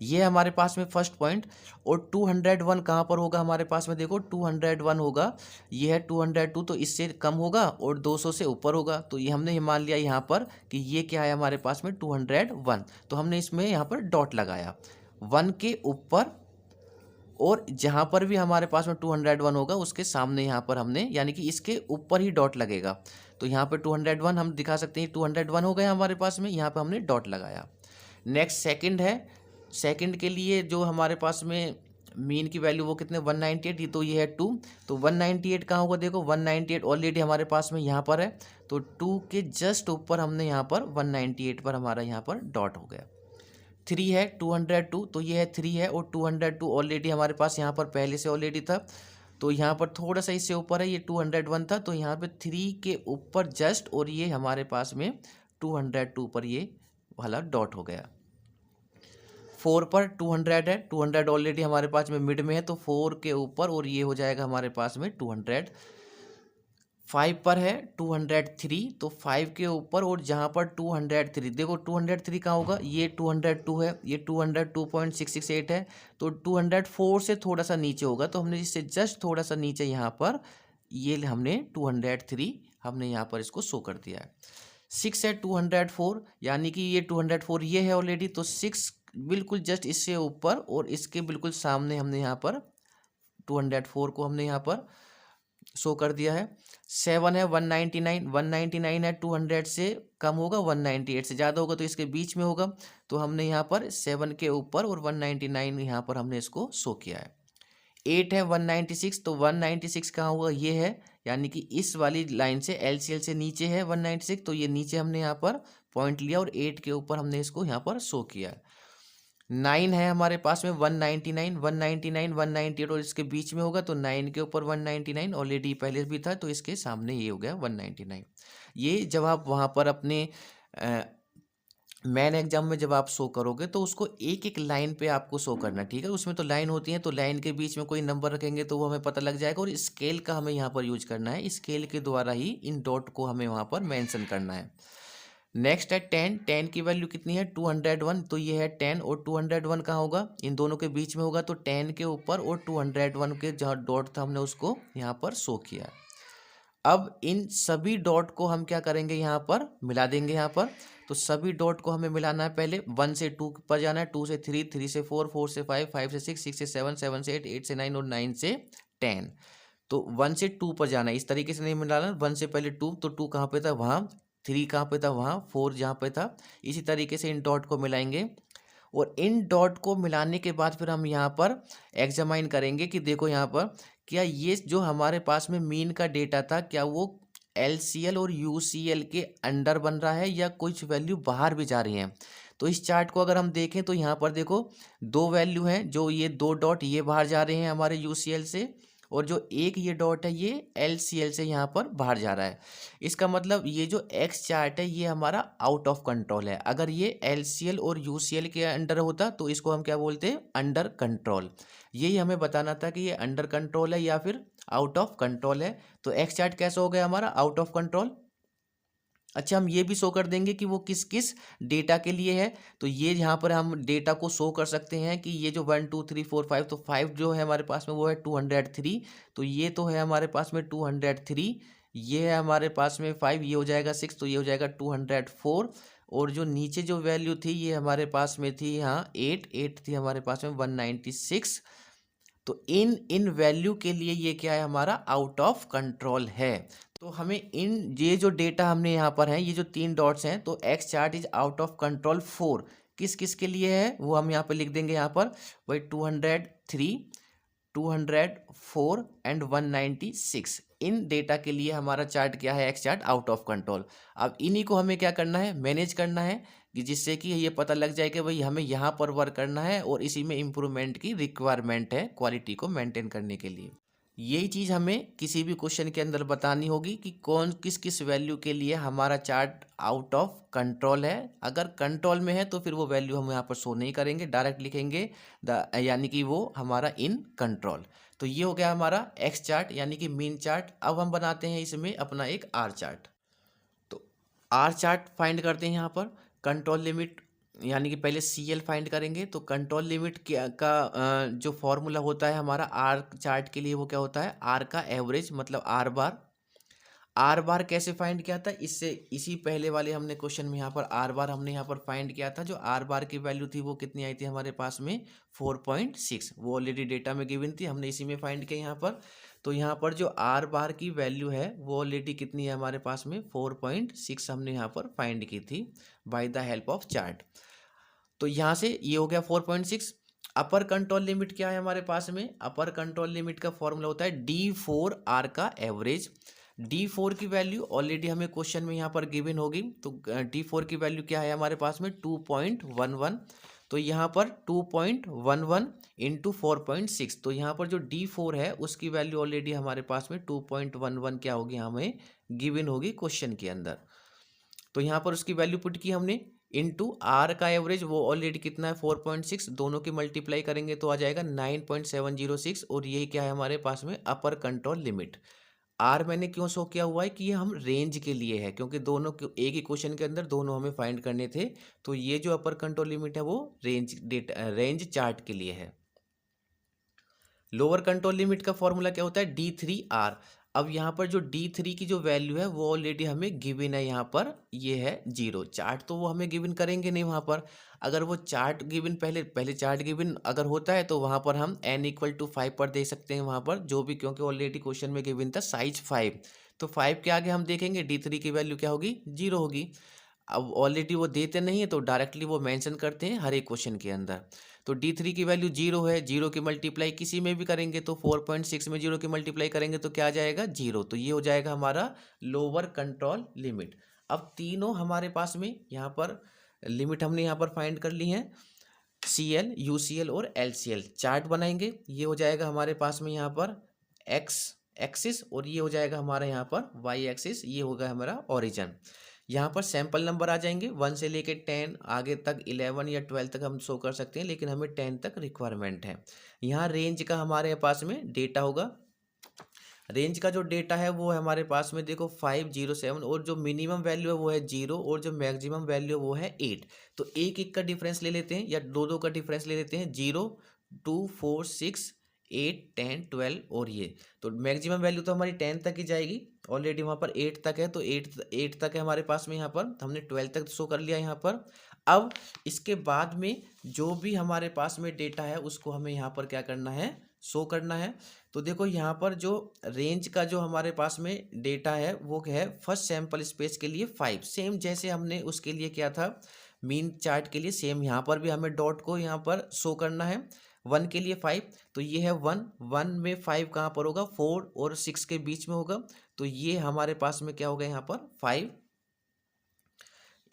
ये हमारे पास में फर्स्ट पॉइंट। और 201 कहाँ पर होगा हमारे पास में, देखो 201 होगा, ये है 202, तो इससे कम होगा और 200 से ऊपर होगा। तो ये हमने मान लिया यहाँ पर कि ये क्या है हमारे पास में 201। तो हमने इसमें यहाँ पर डॉट लगाया 1 के ऊपर, और जहाँ पर भी हमारे पास में 201 होगा उसके सामने यहाँ पर हमने, यानी कि इसके ऊपर ही डॉट लगेगा। तो यहाँ पर 201 हम दिखा सकते हैं 201 हो गया हमारे पास में, यहाँ पर हमने डॉट लगाया। नेक्स्ट सेकंड है, सेकंड के लिए जो हमारे पास में मीन की वैल्यू वो कितने 198, तो ये है 2। तो 198 कहाँ होगा, देखो 198 ऑलरेडी हमारे पास में यहाँ पर है, तो 2 के जस्ट ऊपर हमने यहाँ पर 198 पर हमारा यहाँ पर डॉट हो गया। 3 है 202, तो ये है 3 है, और 202 ऑलरेडी हमारे पास यहाँ पर पहले से ऑलरेडी था, तो यहाँ पर थोड़ा सा इससे ऊपर है, ये 201 था, तो यहाँ पे 3 के ऊपर जस्ट, और ये हमारे पास में 202 पर ये वाला डॉट हो गया। 4 पर 200 है, 200 ऑलरेडी हमारे पास में मिड में है, तो 4 के ऊपर, और ये हो जाएगा हमारे पास में 200। 5 पर है 203, तो 5 के ऊपर, और जहाँ पर 203 देखो 203 कहाँ होगा, ये 202 है, ये 202.668 है, तो 204 से थोड़ा सा नीचे होगा, तो हमने इससे जस्ट थोड़ा सा नीचे यहाँ पर ये हमने 203 हमने यहाँ पर इसको शो कर दिया है। 6 है 204, यानी कि ये 204 ये है ऑलरेडी, तो 6 बिल्कुल जस्ट इससे ऊपर और इसके बिल्कुल सामने हमने यहाँ पर 204 को हमने यहाँ पर शो कर दिया है। 7 है 199, 199 है 200 से कम होगा, 198 से ज़्यादा होगा, तो इसके बीच में होगा, तो हमने यहाँ पर 7 के ऊपर और 199 यहाँ पर हमने इसको शो किया है। 8 है 196, तो 196 कहाँ होगा, ये है, यानी कि इस वाली लाइन से एलसीएल से नीचे है 196, तो ये नीचे हमने यहाँ पर पॉइंट लिया और 8 के ऊपर हमने इसको यहाँ पर शो किया है। 9 है हमारे पास में 199, 199, 198 और इसके बीच में होगा, तो 9 के ऊपर 199 ऑलरेडी पहले भी था, तो इसके सामने ये हो गया 199। ये जब आप वहाँ पर अपने मैन एग्जाम में जब आप शो करोगे तो उसको एक एक लाइन पे आपको शो करना, ठीक है। उसमें तो लाइन होती है, तो लाइन के बीच में कोई नंबर रखेंगे तो वो हमें पता लग जाएगा, और स्केल का हमें यहाँ पर यूज करना है, स्केल के द्वारा ही इन डॉट को हमें वहाँ पर मेंशन करना है। नेक्स्ट है 10, 10 की वैल्यू कितनी है 201, तो ये है 10 और 201 कहाँ होगा, इन दोनों के बीच में होगा, तो 10 के ऊपर और 201 के जहाँ डॉट था हमने उसको यहाँ पर शो किया। अब इन सभी डॉट को हम क्या करेंगे, यहाँ पर मिला देंगे यहाँ पर। तो सभी डॉट को हमें मिलाना है, पहले 1 से 2 पर जाना है, 2 से 3, 3 से 4, 4 से 5, 5 से 6, 6 से 7, 7 से 8, 8 से 9 और 9 से 10। तो 1 से 2 पर जाना है, इस तरीके से नहीं मिलाना, 1 से पहले 2, तो 2 कहाँ पे था वहाँ, 3 कहाँ पे था वहाँ, 4 जहाँ पे था, इसी तरीके से इन डॉट को मिलाएंगे। और इन डॉट को मिलाने के बाद फिर हम यहाँ पर एग्जामाइन करेंगे कि देखो यहाँ पर क्या ये जो हमारे पास में मीन का डेटा था, क्या वो एलसीएल और यूसीएल के अंडर बन रहा है या कुछ वैल्यू बाहर भी जा रही हैं। तो इस चार्ट को अगर हम देखें तो यहाँ पर देखो 2 वैल्यू हैं, जो ये 2 डॉट ये बाहर जा रहे हैं हमारे यूसीएल से, और जो एक ये डॉट है ये एलसीएल से यहाँ पर बाहर जा रहा है। इसका मतलब ये जो एक्स चार्ट है ये हमारा आउट ऑफ कंट्रोल है। अगर ये एलसीएल और यूसीएल के अंडर होता तो इसको हम क्या बोलते हैं, अंडर कंट्रोल। यही हमें बताना था कि ये अंडर कंट्रोल है या फिर आउट ऑफ कंट्रोल है। तो एक्स चार्ट कैसा हो गया हमारा, आउट ऑफ कंट्रोल। अच्छा, हम ये भी शो कर देंगे कि वो किस किस डेटा के लिए है। तो ये यहाँ पर हम डेटा को शो कर सकते हैं कि ये जो 1 2 3 4 5, तो 5 जो है हमारे पास में वो है 203। तो ये तो है हमारे पास में 203, ये है हमारे पास में 5, ये हो जाएगा 6, तो ये हो जाएगा 204। और जो नीचे जो वैल्यू थी ये हमारे पास में थी यहाँ 8 थी हमारे पास में 196। तो इन इन वैल्यू के लिए ये क्या है, हमारा आउट ऑफ कंट्रोल है। तो हमें इन ये जो डेटा हमने यहाँ पर है, ये जो 3 डॉट्स हैं, तो x chart is out of control 4 किस किस के लिए है वो हम यहाँ पर लिख देंगे। यहाँ पर वही 203, 204 एंड 196, इन डेटा के लिए हमारा चार्ट क्या है, x chart out of control. अब इन्हीं को हमें क्या करना है, मैनेज करना है, कि जिससे कि ये पता लग जाए कि भाई हमें यहाँ पर वर्क करना है और इसी में इम्प्रूवमेंट की रिक्वायरमेंट है क्वालिटी को मेंटेन करने के लिए। यही चीज़ हमें किसी भी क्वेश्चन के अंदर बतानी होगी कि कौन किस किस वैल्यू के लिए हमारा चार्ट आउट ऑफ कंट्रोल है। अगर कंट्रोल में है तो फिर वो वैल्यू हम यहाँ पर शो नहीं करेंगे, डायरेक्ट लिखेंगे यानी कि वो हमारा इन कंट्रोल। तो ये हो गया हमारा एक्स चार्ट यानी कि मीन चार्ट। अब हम बनाते हैं इसमें अपना एक आर चार्ट। तो आर चार्ट फाइंड करते हैं यहाँ पर। कंट्रोल लिमिट यानी कि पहले सी एल फाइंड करेंगे। तो कंट्रोल लिमिट जो फॉर्मूला होता है हमारा आर चार्ट के लिए, वो क्या होता है, आर का एवरेज मतलब आर बार। आर बार कैसे फाइंड किया था, इससे इसी पहले वाले हमने क्वेश्चन में यहाँ पर आर बार हमने यहाँ पर फाइंड किया था। जो आर बार की वैल्यू थी वो कितनी आई थी हमारे पास में 4.6, वो ऑलरेडी डेटा में गिवन थी, हमने इसी में फाइंड किया यहाँ पर। तो यहाँ पर जो आर बार की वैल्यू है वो ऑलरेडी कितनी है हमारे पास में 4.6 हमने यहाँ पर फाइंड की थी by the help of chart. तो यहाँ से ये हो गया 4.6। अपर कंट्रोल लिमिट क्या है हमारे पास में, अपर कंट्रोल लिमिट का फॉर्मूला होता है D4R का एवरेज। D4 की वैल्यू ऑलरेडी हमें क्वेश्चन में यहाँ पर गिवन होगी। तो D4 की वैल्यू क्या है हमारे पास में 2.11। तो यहाँ पर 2.11 इंटू 4.6, तो यहाँ पर जो D4 है उसकी वैल्यू ऑलरेडी हमारे पास में 2.11 क्या होगी, हमें गिवन होगी क्वेश्चन के अंदर। तो यहाँ पर उसकी वैल्यू पुट की हमने, इनटू आर का एवरेज वो ऑलरेडी कितना है 4.6, दोनों की मल्टीप्लाई करेंगे तो आ जाएगा 9.706। और यही क्या है हमारे पास में अपर कंट्रोल लिमिट। आर मैंने क्यों शो किया हुआ है कि ये हम रेंज के लिए है, क्योंकि दोनों एक ही क्वेश्चन के अंदर दोनों हमें फाइंड करने थे। तो ये जो अपर कंट्रोल लिमिट है वो रेंज चार्ट के लिए है। लोअर कंट्रोल लिमिट का फॉर्मूला क्या होता है D3R। अब यहाँ पर जो D3 की जो वैल्यू है वो ऑलरेडी हमें गिवन है, यहाँ पर ये है 0। चार्ट तो वो हमें गिवन करेंगे नहीं वहाँ पर। अगर वो चार्ट गिवन पहले चार्ट गिवन अगर होता है तो वहाँ पर हम n=5 पर दे सकते हैं वहाँ पर जो भी, क्योंकि ऑलरेडी क्वेश्चन में गिवन था साइज 5। तो 5 के आगे हम देखेंगे D3 की वैल्यू क्या होगी, 0 होगी। अब ऑलरेडी वो देते नहीं है तो डायरेक्टली वो मेंशन करते हैं हर एक क्वेश्चन के अंदर। तो D3 की वैल्यू 0 है, 0 की मल्टीप्लाई किसी में भी करेंगे तो 4.6 में 0 की मल्टीप्लाई करेंगे तो क्या आ जाएगा, 0। तो ये हो जाएगा हमारा लोअर कंट्रोल लिमिट। अब तीनों हमारे पास में यहाँ पर लिमिट हमने यहाँ पर फाइंड कर ली है, CL, UCL और LCL। चार्ट बनाएंगे, ये हो जाएगा हमारे पास में यहाँ पर एक्स एक्सिस और ये हो जाएगा हमारा यहाँ पर वाई एक्सिस, ये होगा हमारा ओरिजिन। यहाँ पर सैंपल नंबर आ जाएंगे 1 से लेके 10 आगे तक 11 या 12 तक हम शो कर सकते हैं, लेकिन हमें 10 तक रिक्वायरमेंट है। यहाँ रेंज का हमारे पास में डेटा होगा। रेंज का जो डेटा है वो है हमारे पास में देखो 507, और जो मिनिमम वैल्यू है वो है 0 और जो मैक्सिमम वैल्यू है वो है 8। तो एक एक का डिफरेंस ले लेते हैं या दो दो का डिफरेंस ले लेते हैं, 0 2 4 6 8 10 12। और ये तो मैक्सिमम वैल्यू तो हमारी 10 तक ही जाएगी, ऑलरेडी वहाँ पर 8 तक है। तो 8 तक है हमारे पास में, यहाँ पर हमने 12 तक शो कर लिया यहाँ पर। अब इसके बाद में जो भी हमारे पास में डेटा है उसको हमें यहाँ पर क्या करना है, शो करना है। तो देखो यहाँ पर जो रेंज का जो हमारे पास में डेटा है वो है फर्स्ट सैंपल स्पेस के लिए 5, सेम जैसे हमने उसके लिए किया था मीन चार्ट के लिए, सेम यहाँ पर भी हमें डॉट को यहाँ पर शो करना है। 1 के लिए 5, तो ये है 1 में 5 कहाँ पर होगा, 4 और 6 के बीच में होगा। तो ये हमारे पास में क्या होगा यहाँ पर 5,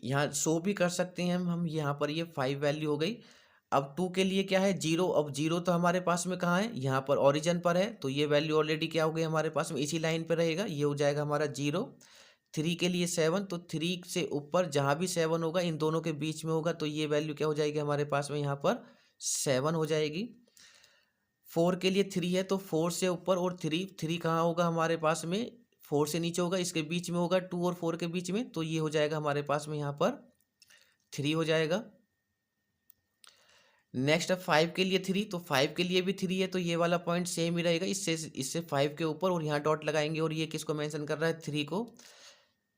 यहाँ शो भी कर सकते हैं हम यहाँ पर, ये 5 वैल्यू हो गई। अब 2 के लिए क्या है 0, अब 0 तो हमारे पास में कहाँ है, यहाँ पर ओरिजिन पर है। तो ये वैल्यू ऑलरेडी क्या हो गई हमारे पास में, इसी लाइन पर रहेगा, ये हो जाएगा हमारा 0। 3 के लिए 7, तो 3 से ऊपर जहाँ भी 7 होगा इन दोनों के बीच में होगा, तो ये वैल्यू क्या हो जाएगी हमारे पास में यहाँ पर 7 हो जाएगी। 4 के लिए 3 है, तो 4 से ऊपर और 3 कहाँ होगा हमारे पास में 4 से नीचे होगा, इसके बीच में होगा 2 और 4 के बीच में, तो ये हो जाएगा हमारे पास में यहाँ पर 3 हो जाएगा। नेक्स्ट है 5 के लिए 3, तो 5 के लिए भी 3 है, तो ये वाला पॉइंट सेम ही रहेगा, इससे 5 के ऊपर, और यहाँ डॉट लगाएंगे, और ये किसको मेंशन कर रहा है, 3 को।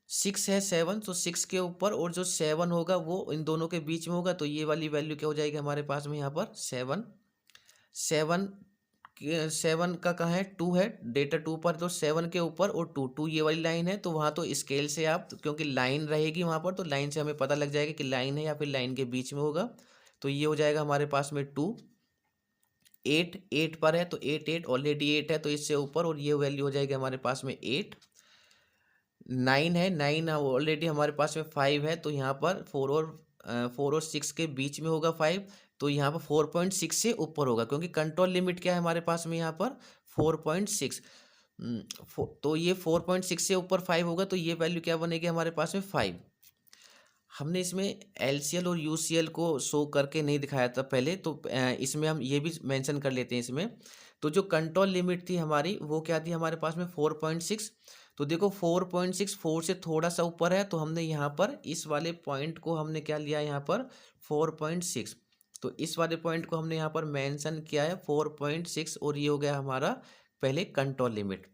6 है 7, तो 6 के ऊपर, और जो 7 होगा वो इन दोनों के बीच में होगा, तो ये वाली वैल्यू क्या हो जाएगी हमारे पास में यहाँ पर 7। 7 का कहाँ है, 2 है, डेटा 2 पर, तो 7 के ऊपर और 2 ये वाली लाइन है, तो वहाँ तो स्केल से आप, क्योंकि लाइन रहेगी वहाँ पर, तो लाइन से हमें पता लग जाएगा कि लाइन है या फिर लाइन के बीच में होगा, तो ये हो जाएगा हमारे पास में 2। 8 पर है, तो 8 ऑलरेडी 8 है, तो इससे ऊपर, और ये वैल्यू हो जाएगी हमारे पास में 8। 9 है, 9 ऑलरेडी हमारे पास में 5 है, तो यहाँ पर 4 और 6 के बीच में होगा 5, तो यहाँ पर 4.6 से ऊपर होगा, क्योंकि कंट्रोल लिमिट क्या है हमारे पास में यहाँ पर 4.6। तो ये 4.6 से ऊपर 5 होगा, तो ये वैल्यू क्या बनेगी हमारे पास में 5। हमने इसमें LCL और UCL को शो करके नहीं दिखाया था पहले, तो इसमें हम ये भी मेंशन कर लेते हैं इसमें। तो जो कंट्रोल लिमिट थी हमारी वो क्या थी हमारे पास में 4.6। तो देखो 4.6 4 से थोड़ा सा ऊपर है, तो हमने यहाँ पर इस वाले पॉइंट को हमने क्या लिया यहाँ पर 4.6, तो इस वाले पॉइंट को हमने यहाँ पर मेंशन किया है 4.6, और ये हो गया हमारा पहले कंट्रोल लिमिट।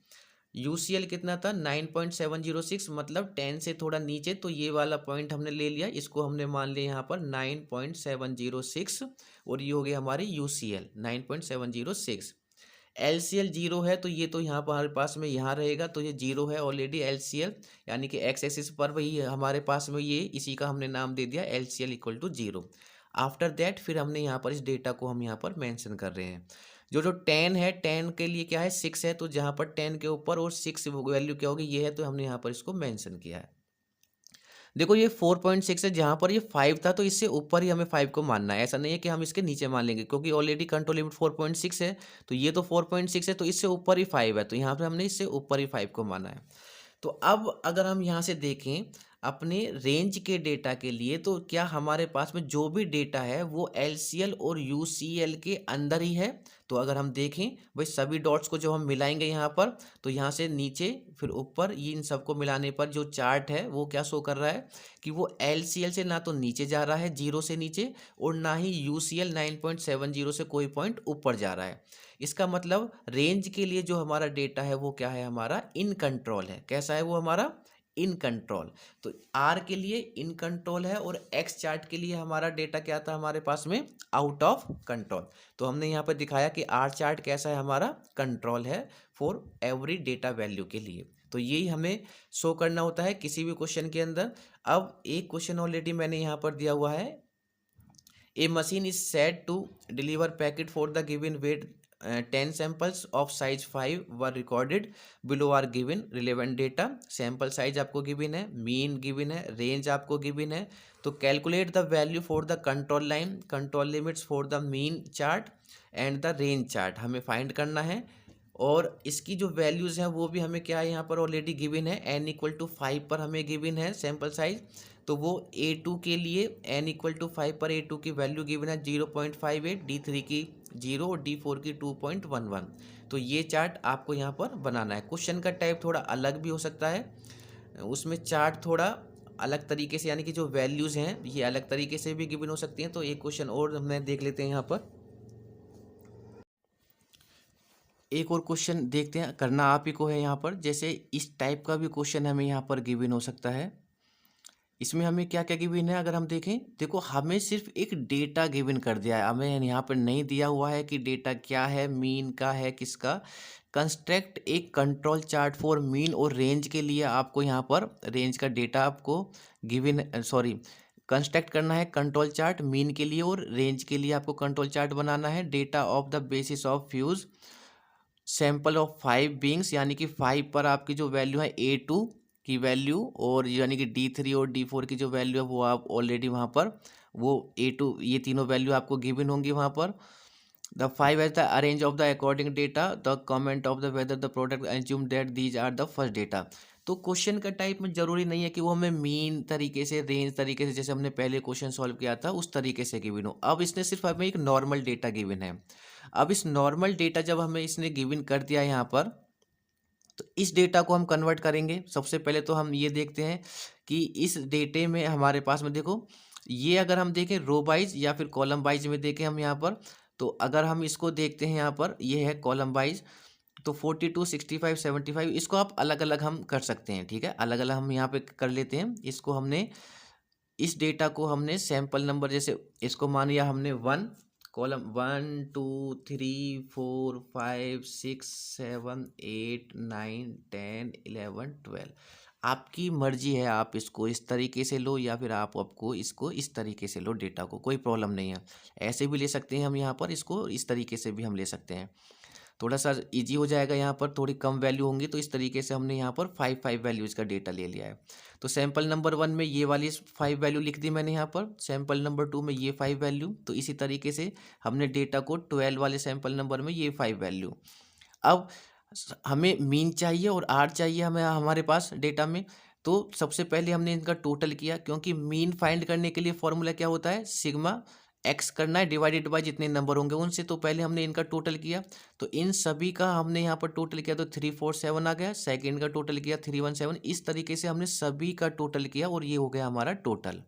UCL कितना था 9.706, मतलब 10 से थोड़ा नीचे, तो ये वाला पॉइंट हमने ले लिया, इसको हमने मान लिया यहाँ पर 9.706, और ये हो गया हमारी UCL 9.706। LCL 0 है, तो ये तो यहाँ पर हमारे पास में यहाँ रहेगा, तो ये 0 है ऑलरेडी LCL, यानी कि एक्स एक्सिस पर वही हमारे पास में ये इसी का हमने नाम दे दिया LCL = 0। आफ्टर दैट फिर हमने यहाँ पर इस डेटा को हम यहाँ पर मेंशन कर रहे हैं। जो 10 है, 10 के लिए क्या है 6 है, तो जहाँ पर 10 के ऊपर और 6 वैल्यू क्या होगी ये है, तो हमने यहाँ पर इसको मेंशन किया है। देखो ये 4.6 है, जहाँ पर ये 5 था, तो इससे ऊपर ही हमें 5 को मानना है, ऐसा नहीं है कि हम इसके नीचे मान लेंगे, क्योंकि ऑलरेडी कंट्रोल लिमिट 4.6 है, तो ये तो 4.6 है, तो इससे ऊपर ही 5 है, तो यहाँ पर हमने इससे ऊपर ही 5 को माना है। तो अब अगर हम यहाँ से देखें अपने रेंज के डेटा के लिए, तो क्या हमारे पास में जो भी डेटा है वो LCL और UCL के अंदर ही है। तो अगर हम देखें भाई सभी डॉट्स को जो हम मिलाएंगे यहाँ पर, तो यहाँ से नीचे फिर ऊपर, ये इन सबको मिलाने पर जो चार्ट है वो क्या शो कर रहा है कि वो LCL से ना तो नीचे जा रहा है 0 से नीचे, और ना ही UCL 9.70 से कोई पॉइंट ऊपर जा रहा है। इसका मतलब रेंज के लिए जो हमारा डेटा है वो क्या है हमारा इन कंट्रोल है। कैसा है वो हमारा इन कंट्रोल। तो R के लिए इन कंट्रोल है, और X चार्ट के लिए हमारा डेटा क्या था हमारे पास में आउट ऑफ कंट्रोल। तो हमने यहाँ पर दिखाया कि R चार्ट कैसा है हमारा कंट्रोल है फॉर एवरी डेटा वैल्यू के लिए। तो यही हमें शो करना होता है किसी भी क्वेश्चन के अंदर। अब एक क्वेश्चन ऑलरेडी मैंने यहाँ पर दिया हुआ है, a machine is said to deliver packet for the given weight 10 samples of size 5 were recorded below are given relevant data। Sample size आपको गिवन है, मीन गिवन है, रेंज आपको गिवन है। तो calculate the value for the control line, control limits for the mean chart and the range chart हमें find करना है। और इसकी जो वैल्यूज़ हैं वो भी हमें क्या है यहाँ पर ऑलरेडी गिवन है, n = 5 पर हमें गिवन है सैम्पल साइज। तो वो A2 के लिए n = 5 पर A2 की वैल्यू गिवन है 0.58, D3 की 0 और D4 की 2.11। तो ये चार्ट आपको यहाँ पर बनाना है। क्वेश्चन का टाइप थोड़ा अलग भी हो सकता है, उसमें चार्ट थोड़ा अलग तरीके से, यानी कि जो वैल्यूज़ हैं ये अलग तरीके से भी गिवन हो सकती हैं। तो एक क्वेश्चन और हम देख लेते हैं यहाँ पर, एक और क्वेश्चन देखते हैं, करना आप ही को है यहाँ पर। जैसे इस टाइप का भी क्वेश्चन हमें यहाँ पर गिवन हो सकता है। इसमें हमें क्या क्या गिवन है अगर हम देखें, देखो हमें सिर्फ एक डेटा गिवन कर दिया है, हमें यहाँ पर नहीं दिया हुआ है कि डेटा क्या है, मीन का है किसका। कंस्ट्रक्ट एक कंट्रोल चार्ट फॉर मीन और रेंज के लिए आपको यहाँ पर रेंज का डेटा आपको गिवन, सॉरी कंस्ट्रक्ट करना है कंट्रोल चार्ट मीन के लिए और रेंज के लिए आपको कंट्रोल चार्ट बनाना है। Data of the basis of fuse sample of 5 beings, यानी कि 5 पर आपकी जो वैल्यू है A2 की वैल्यू, और यानी कि D3 और D4 की जो वैल्यू है वो आप ऑलरेडी वहाँ पर वो A2 ये तीनों वैल्यू आपको गिवन होंगी वहाँ पर। The 5 as the arrange of the according data, the comment of the whether the product assume that these are the first data. तो क्वेश्चन का टाइप में जरूरी नहीं है कि वो हमें मीन तरीके से, रेंज तरीके से, जैसे हमने पहले क्वेश्चन सॉल्व किया था उस तरीके से गिवन हो। अब इसने सिर्फ हमें एक नॉर्मल डेटा गिवन है। अब इस नॉर्मल डेटा जब हमें इसने गिवन कर दिया यहाँ पर, तो इस डेटा को हम कन्वर्ट करेंगे। सबसे पहले तो हम ये देखते हैं कि इस डेटे में हमारे पास में देखो, ये अगर हम देखें रो वाइज या फिर कॉलम वाइज में देखें हम यहाँ पर, तो अगर हम इसको देखते हैं यहाँ पर, ये है कॉलम वाइज, तो 42, 65, 75 इसको आप अलग अलग हम कर सकते हैं। ठीक है, अलग अलग हम यहाँ पे कर लेते हैं। इसको हमने, इस डेटा को हमने सैंपल नंबर, जैसे इसको मान लिया हमने 1, कॉलम 1 2 3 4 5 6 7 8 9 10 11 12, आपकी मर्जी है, आप इसको इस तरीके से लो या फिर आप आपको इसको इस तरीके से लो, डेटा को कोई प्रॉब्लम नहीं है। ऐसे भी ले सकते हैं हम यहाँ पर, इसको इस तरीके से भी हम ले सकते हैं, थोड़ा सा इजी हो जाएगा। यहाँ पर थोड़ी कम वैल्यू होंगी, तो इस तरीके से हमने यहाँ पर 5 वैल्यूज़ का डेटा ले लिया है। तो सैंपल नंबर 1 में ये वाली 5 वैल्यू लिख दी मैंने यहाँ पर, सैंपल नंबर 2 में ये 5 वैल्यू, तो इसी तरीके से हमने डेटा को 12 वाले सैंपल नंबर में ये 5 वैल्यू। अब हमें मीन चाहिए और आर चाहिए हमें हमारे पास डेटा में। तो सबसे पहले हमने इनका टोटल किया, क्योंकि मीन फाइंड करने के लिए फॉर्मूला क्या होता है, सिग्मा एक्स करना है डिवाइडेड बाय जितने नंबर होंगे उनसे। तो पहले हमने इनका टोटल किया, तो इन सभी का हमने यहाँ पर टोटल किया, तो 347 आ गया। सेकेंड का टोटल किया 317, इस तरीके से हमने सभी का टोटल किया और ये हो गया हमारा टोटल।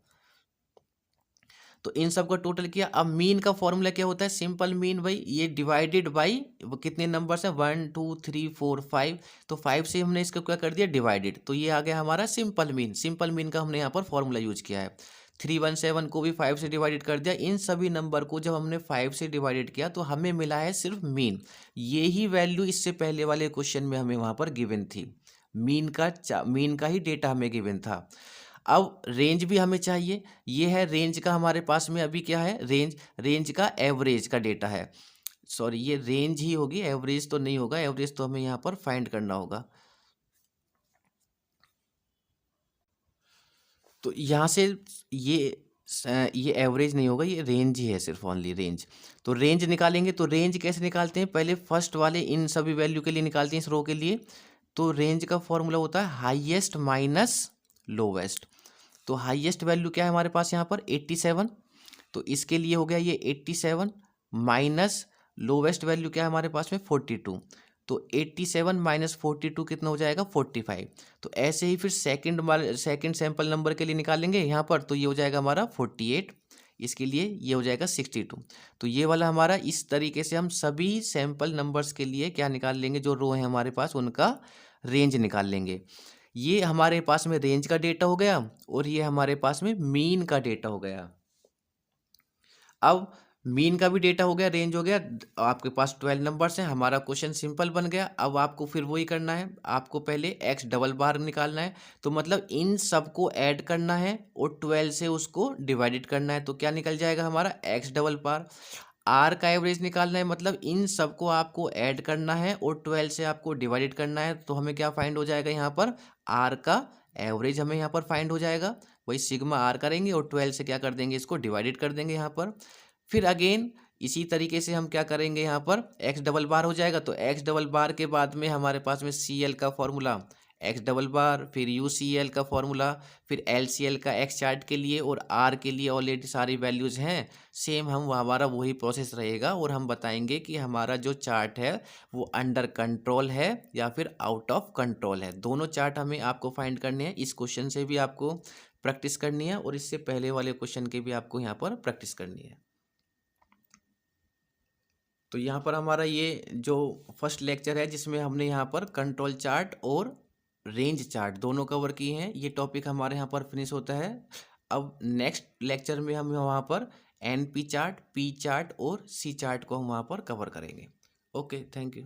तो इन सब का टोटल किया। अब मीन का फॉर्मूला क्या होता है, सिंपल मीन भाई, ये डिवाइडेड बाई कितने नंबर्स हैं, 1 2 3 4 5, तो 5 से हमने इसको क्या कर दिया, डिवाइडेड, तो ये आ गया हमारा सिंपल मीन। सिंपल मीन का हमने यहाँ पर फॉर्मूला यूज किया है। 317 को भी 5 से डिवाइडेड कर दिया। इन सभी नंबर को जब हमने 5 से डिवाइडेड किया तो हमें मिला है सिर्फ मीन। यही वैल्यू इससे पहले वाले क्वेश्चन में हमें वहाँ पर गिवन थी, मीन का ही डेटा हमें गिवन था। अब रेंज भी हमें चाहिए, ये है रेंज का हमारे पास में अभी क्या है, रेंज का एवरेज का डेटा है। सॉरी, ये रेंज ही होगी, एवरेज तो नहीं होगा, एवरेज तो हमें यहाँ पर फाइंड करना होगा। तो यहाँ से ये एवरेज नहीं होगा, ये रेंज ही है, सिर्फ ओनली रेंज। तो रेंज निकालेंगे, तो रेंज कैसे निकालते हैं, पहले फर्स्ट वाले इन सभी वैल्यू के लिए निकालते हैं, इस रो के लिए। तो रेंज का फॉर्मूला होता है हाईएस्ट माइनस लोवेस्ट। तो हाईएस्ट वैल्यू क्या है हमारे पास यहाँ पर 87, तो इसके लिए हो गया ये 87 माइनस लोवेस्ट वैल्यू क्या है हमारे पास में 42, तो 87 माइनस 42 कितना हो जाएगा 45। तो ऐसे ही फिर सेकंड सैंपल नंबर के लिए निकालेंगे यहाँ पर, तो ये हो जाएगा हमारा 48, इसके लिए ये हो जाएगा 62। तो ये वाला हमारा, इस तरीके से हम सभी सैंपल नंबर्स के लिए क्या निकाल लेंगे, जो रो है हमारे पास उनका रेंज निकाल लेंगे। ये हमारे पास में रेंज का डेटा हो गया और ये हमारे पास में मीन का डेटा हो गया। अब मीन का भी डेटा हो गया, रेंज हो गया, आपके पास 12 नंबर्स हैं, हमारा क्वेश्चन सिंपल बन गया। अब आपको फिर वही करना है, आपको पहले एक्स डबल बार निकालना है, तो मतलब इन सबको ऐड करना है और 12 से उसको डिवाइडेड करना है, तो क्या निकल जाएगा हमारा एक्स डबल बार। आर का एवरेज निकालना है, मतलब इन सबको आपको ऐड करना है और 12 से आपको डिवाइडेड करना है, तो हमें क्या फाइंड हो जाएगा यहाँ पर, आर का एवरेज हमें यहाँ पर फाइंड हो जाएगा। वही सिग्मा आर करेंगे और 12 से क्या कर देंगे, इसको डिवाइडेड कर देंगे यहाँ पर। फिर अगेन इसी तरीके से हम क्या करेंगे, यहाँ पर एक्स डबल बार हो जाएगा, तो एक्स डबल बार के बाद में हमारे पास में सी एल का फॉर्मूला एक्स डबल बार, फिर यू सी एल का फॉर्मूला, फिर एल सी एल का एक्स चार्ट के लिए, और आर के लिए ऑलरेडी सारी वैल्यूज़ हैं सेम, हम हमारा वही प्रोसेस रहेगा और हम बताएंगे कि हमारा जो चार्ट है वो अंडर कंट्रोल है या फिर आउट ऑफ कंट्रोल है। दोनों चार्ट हमें आपको फाइंड करने हैं। इस क्वेश्चन से भी आपको प्रैक्टिस करनी है और इससे पहले वाले क्वेश्चन की भी आपको यहाँ पर प्रैक्टिस करनी है। तो यहाँ पर हमारा ये जो फर्स्ट लेक्चर है जिसमें हमने यहाँ पर कंट्रोल चार्ट और रेंज चार्ट दोनों कवर किए हैं, ये टॉपिक हमारे यहाँ पर फिनिश होता है। अब नेक्स्ट लेक्चर में हम वहाँ पर एनपी चार्ट, पी चार्ट और सी चार्ट को हम वहाँ पर कवर करेंगे। Okay, thank you.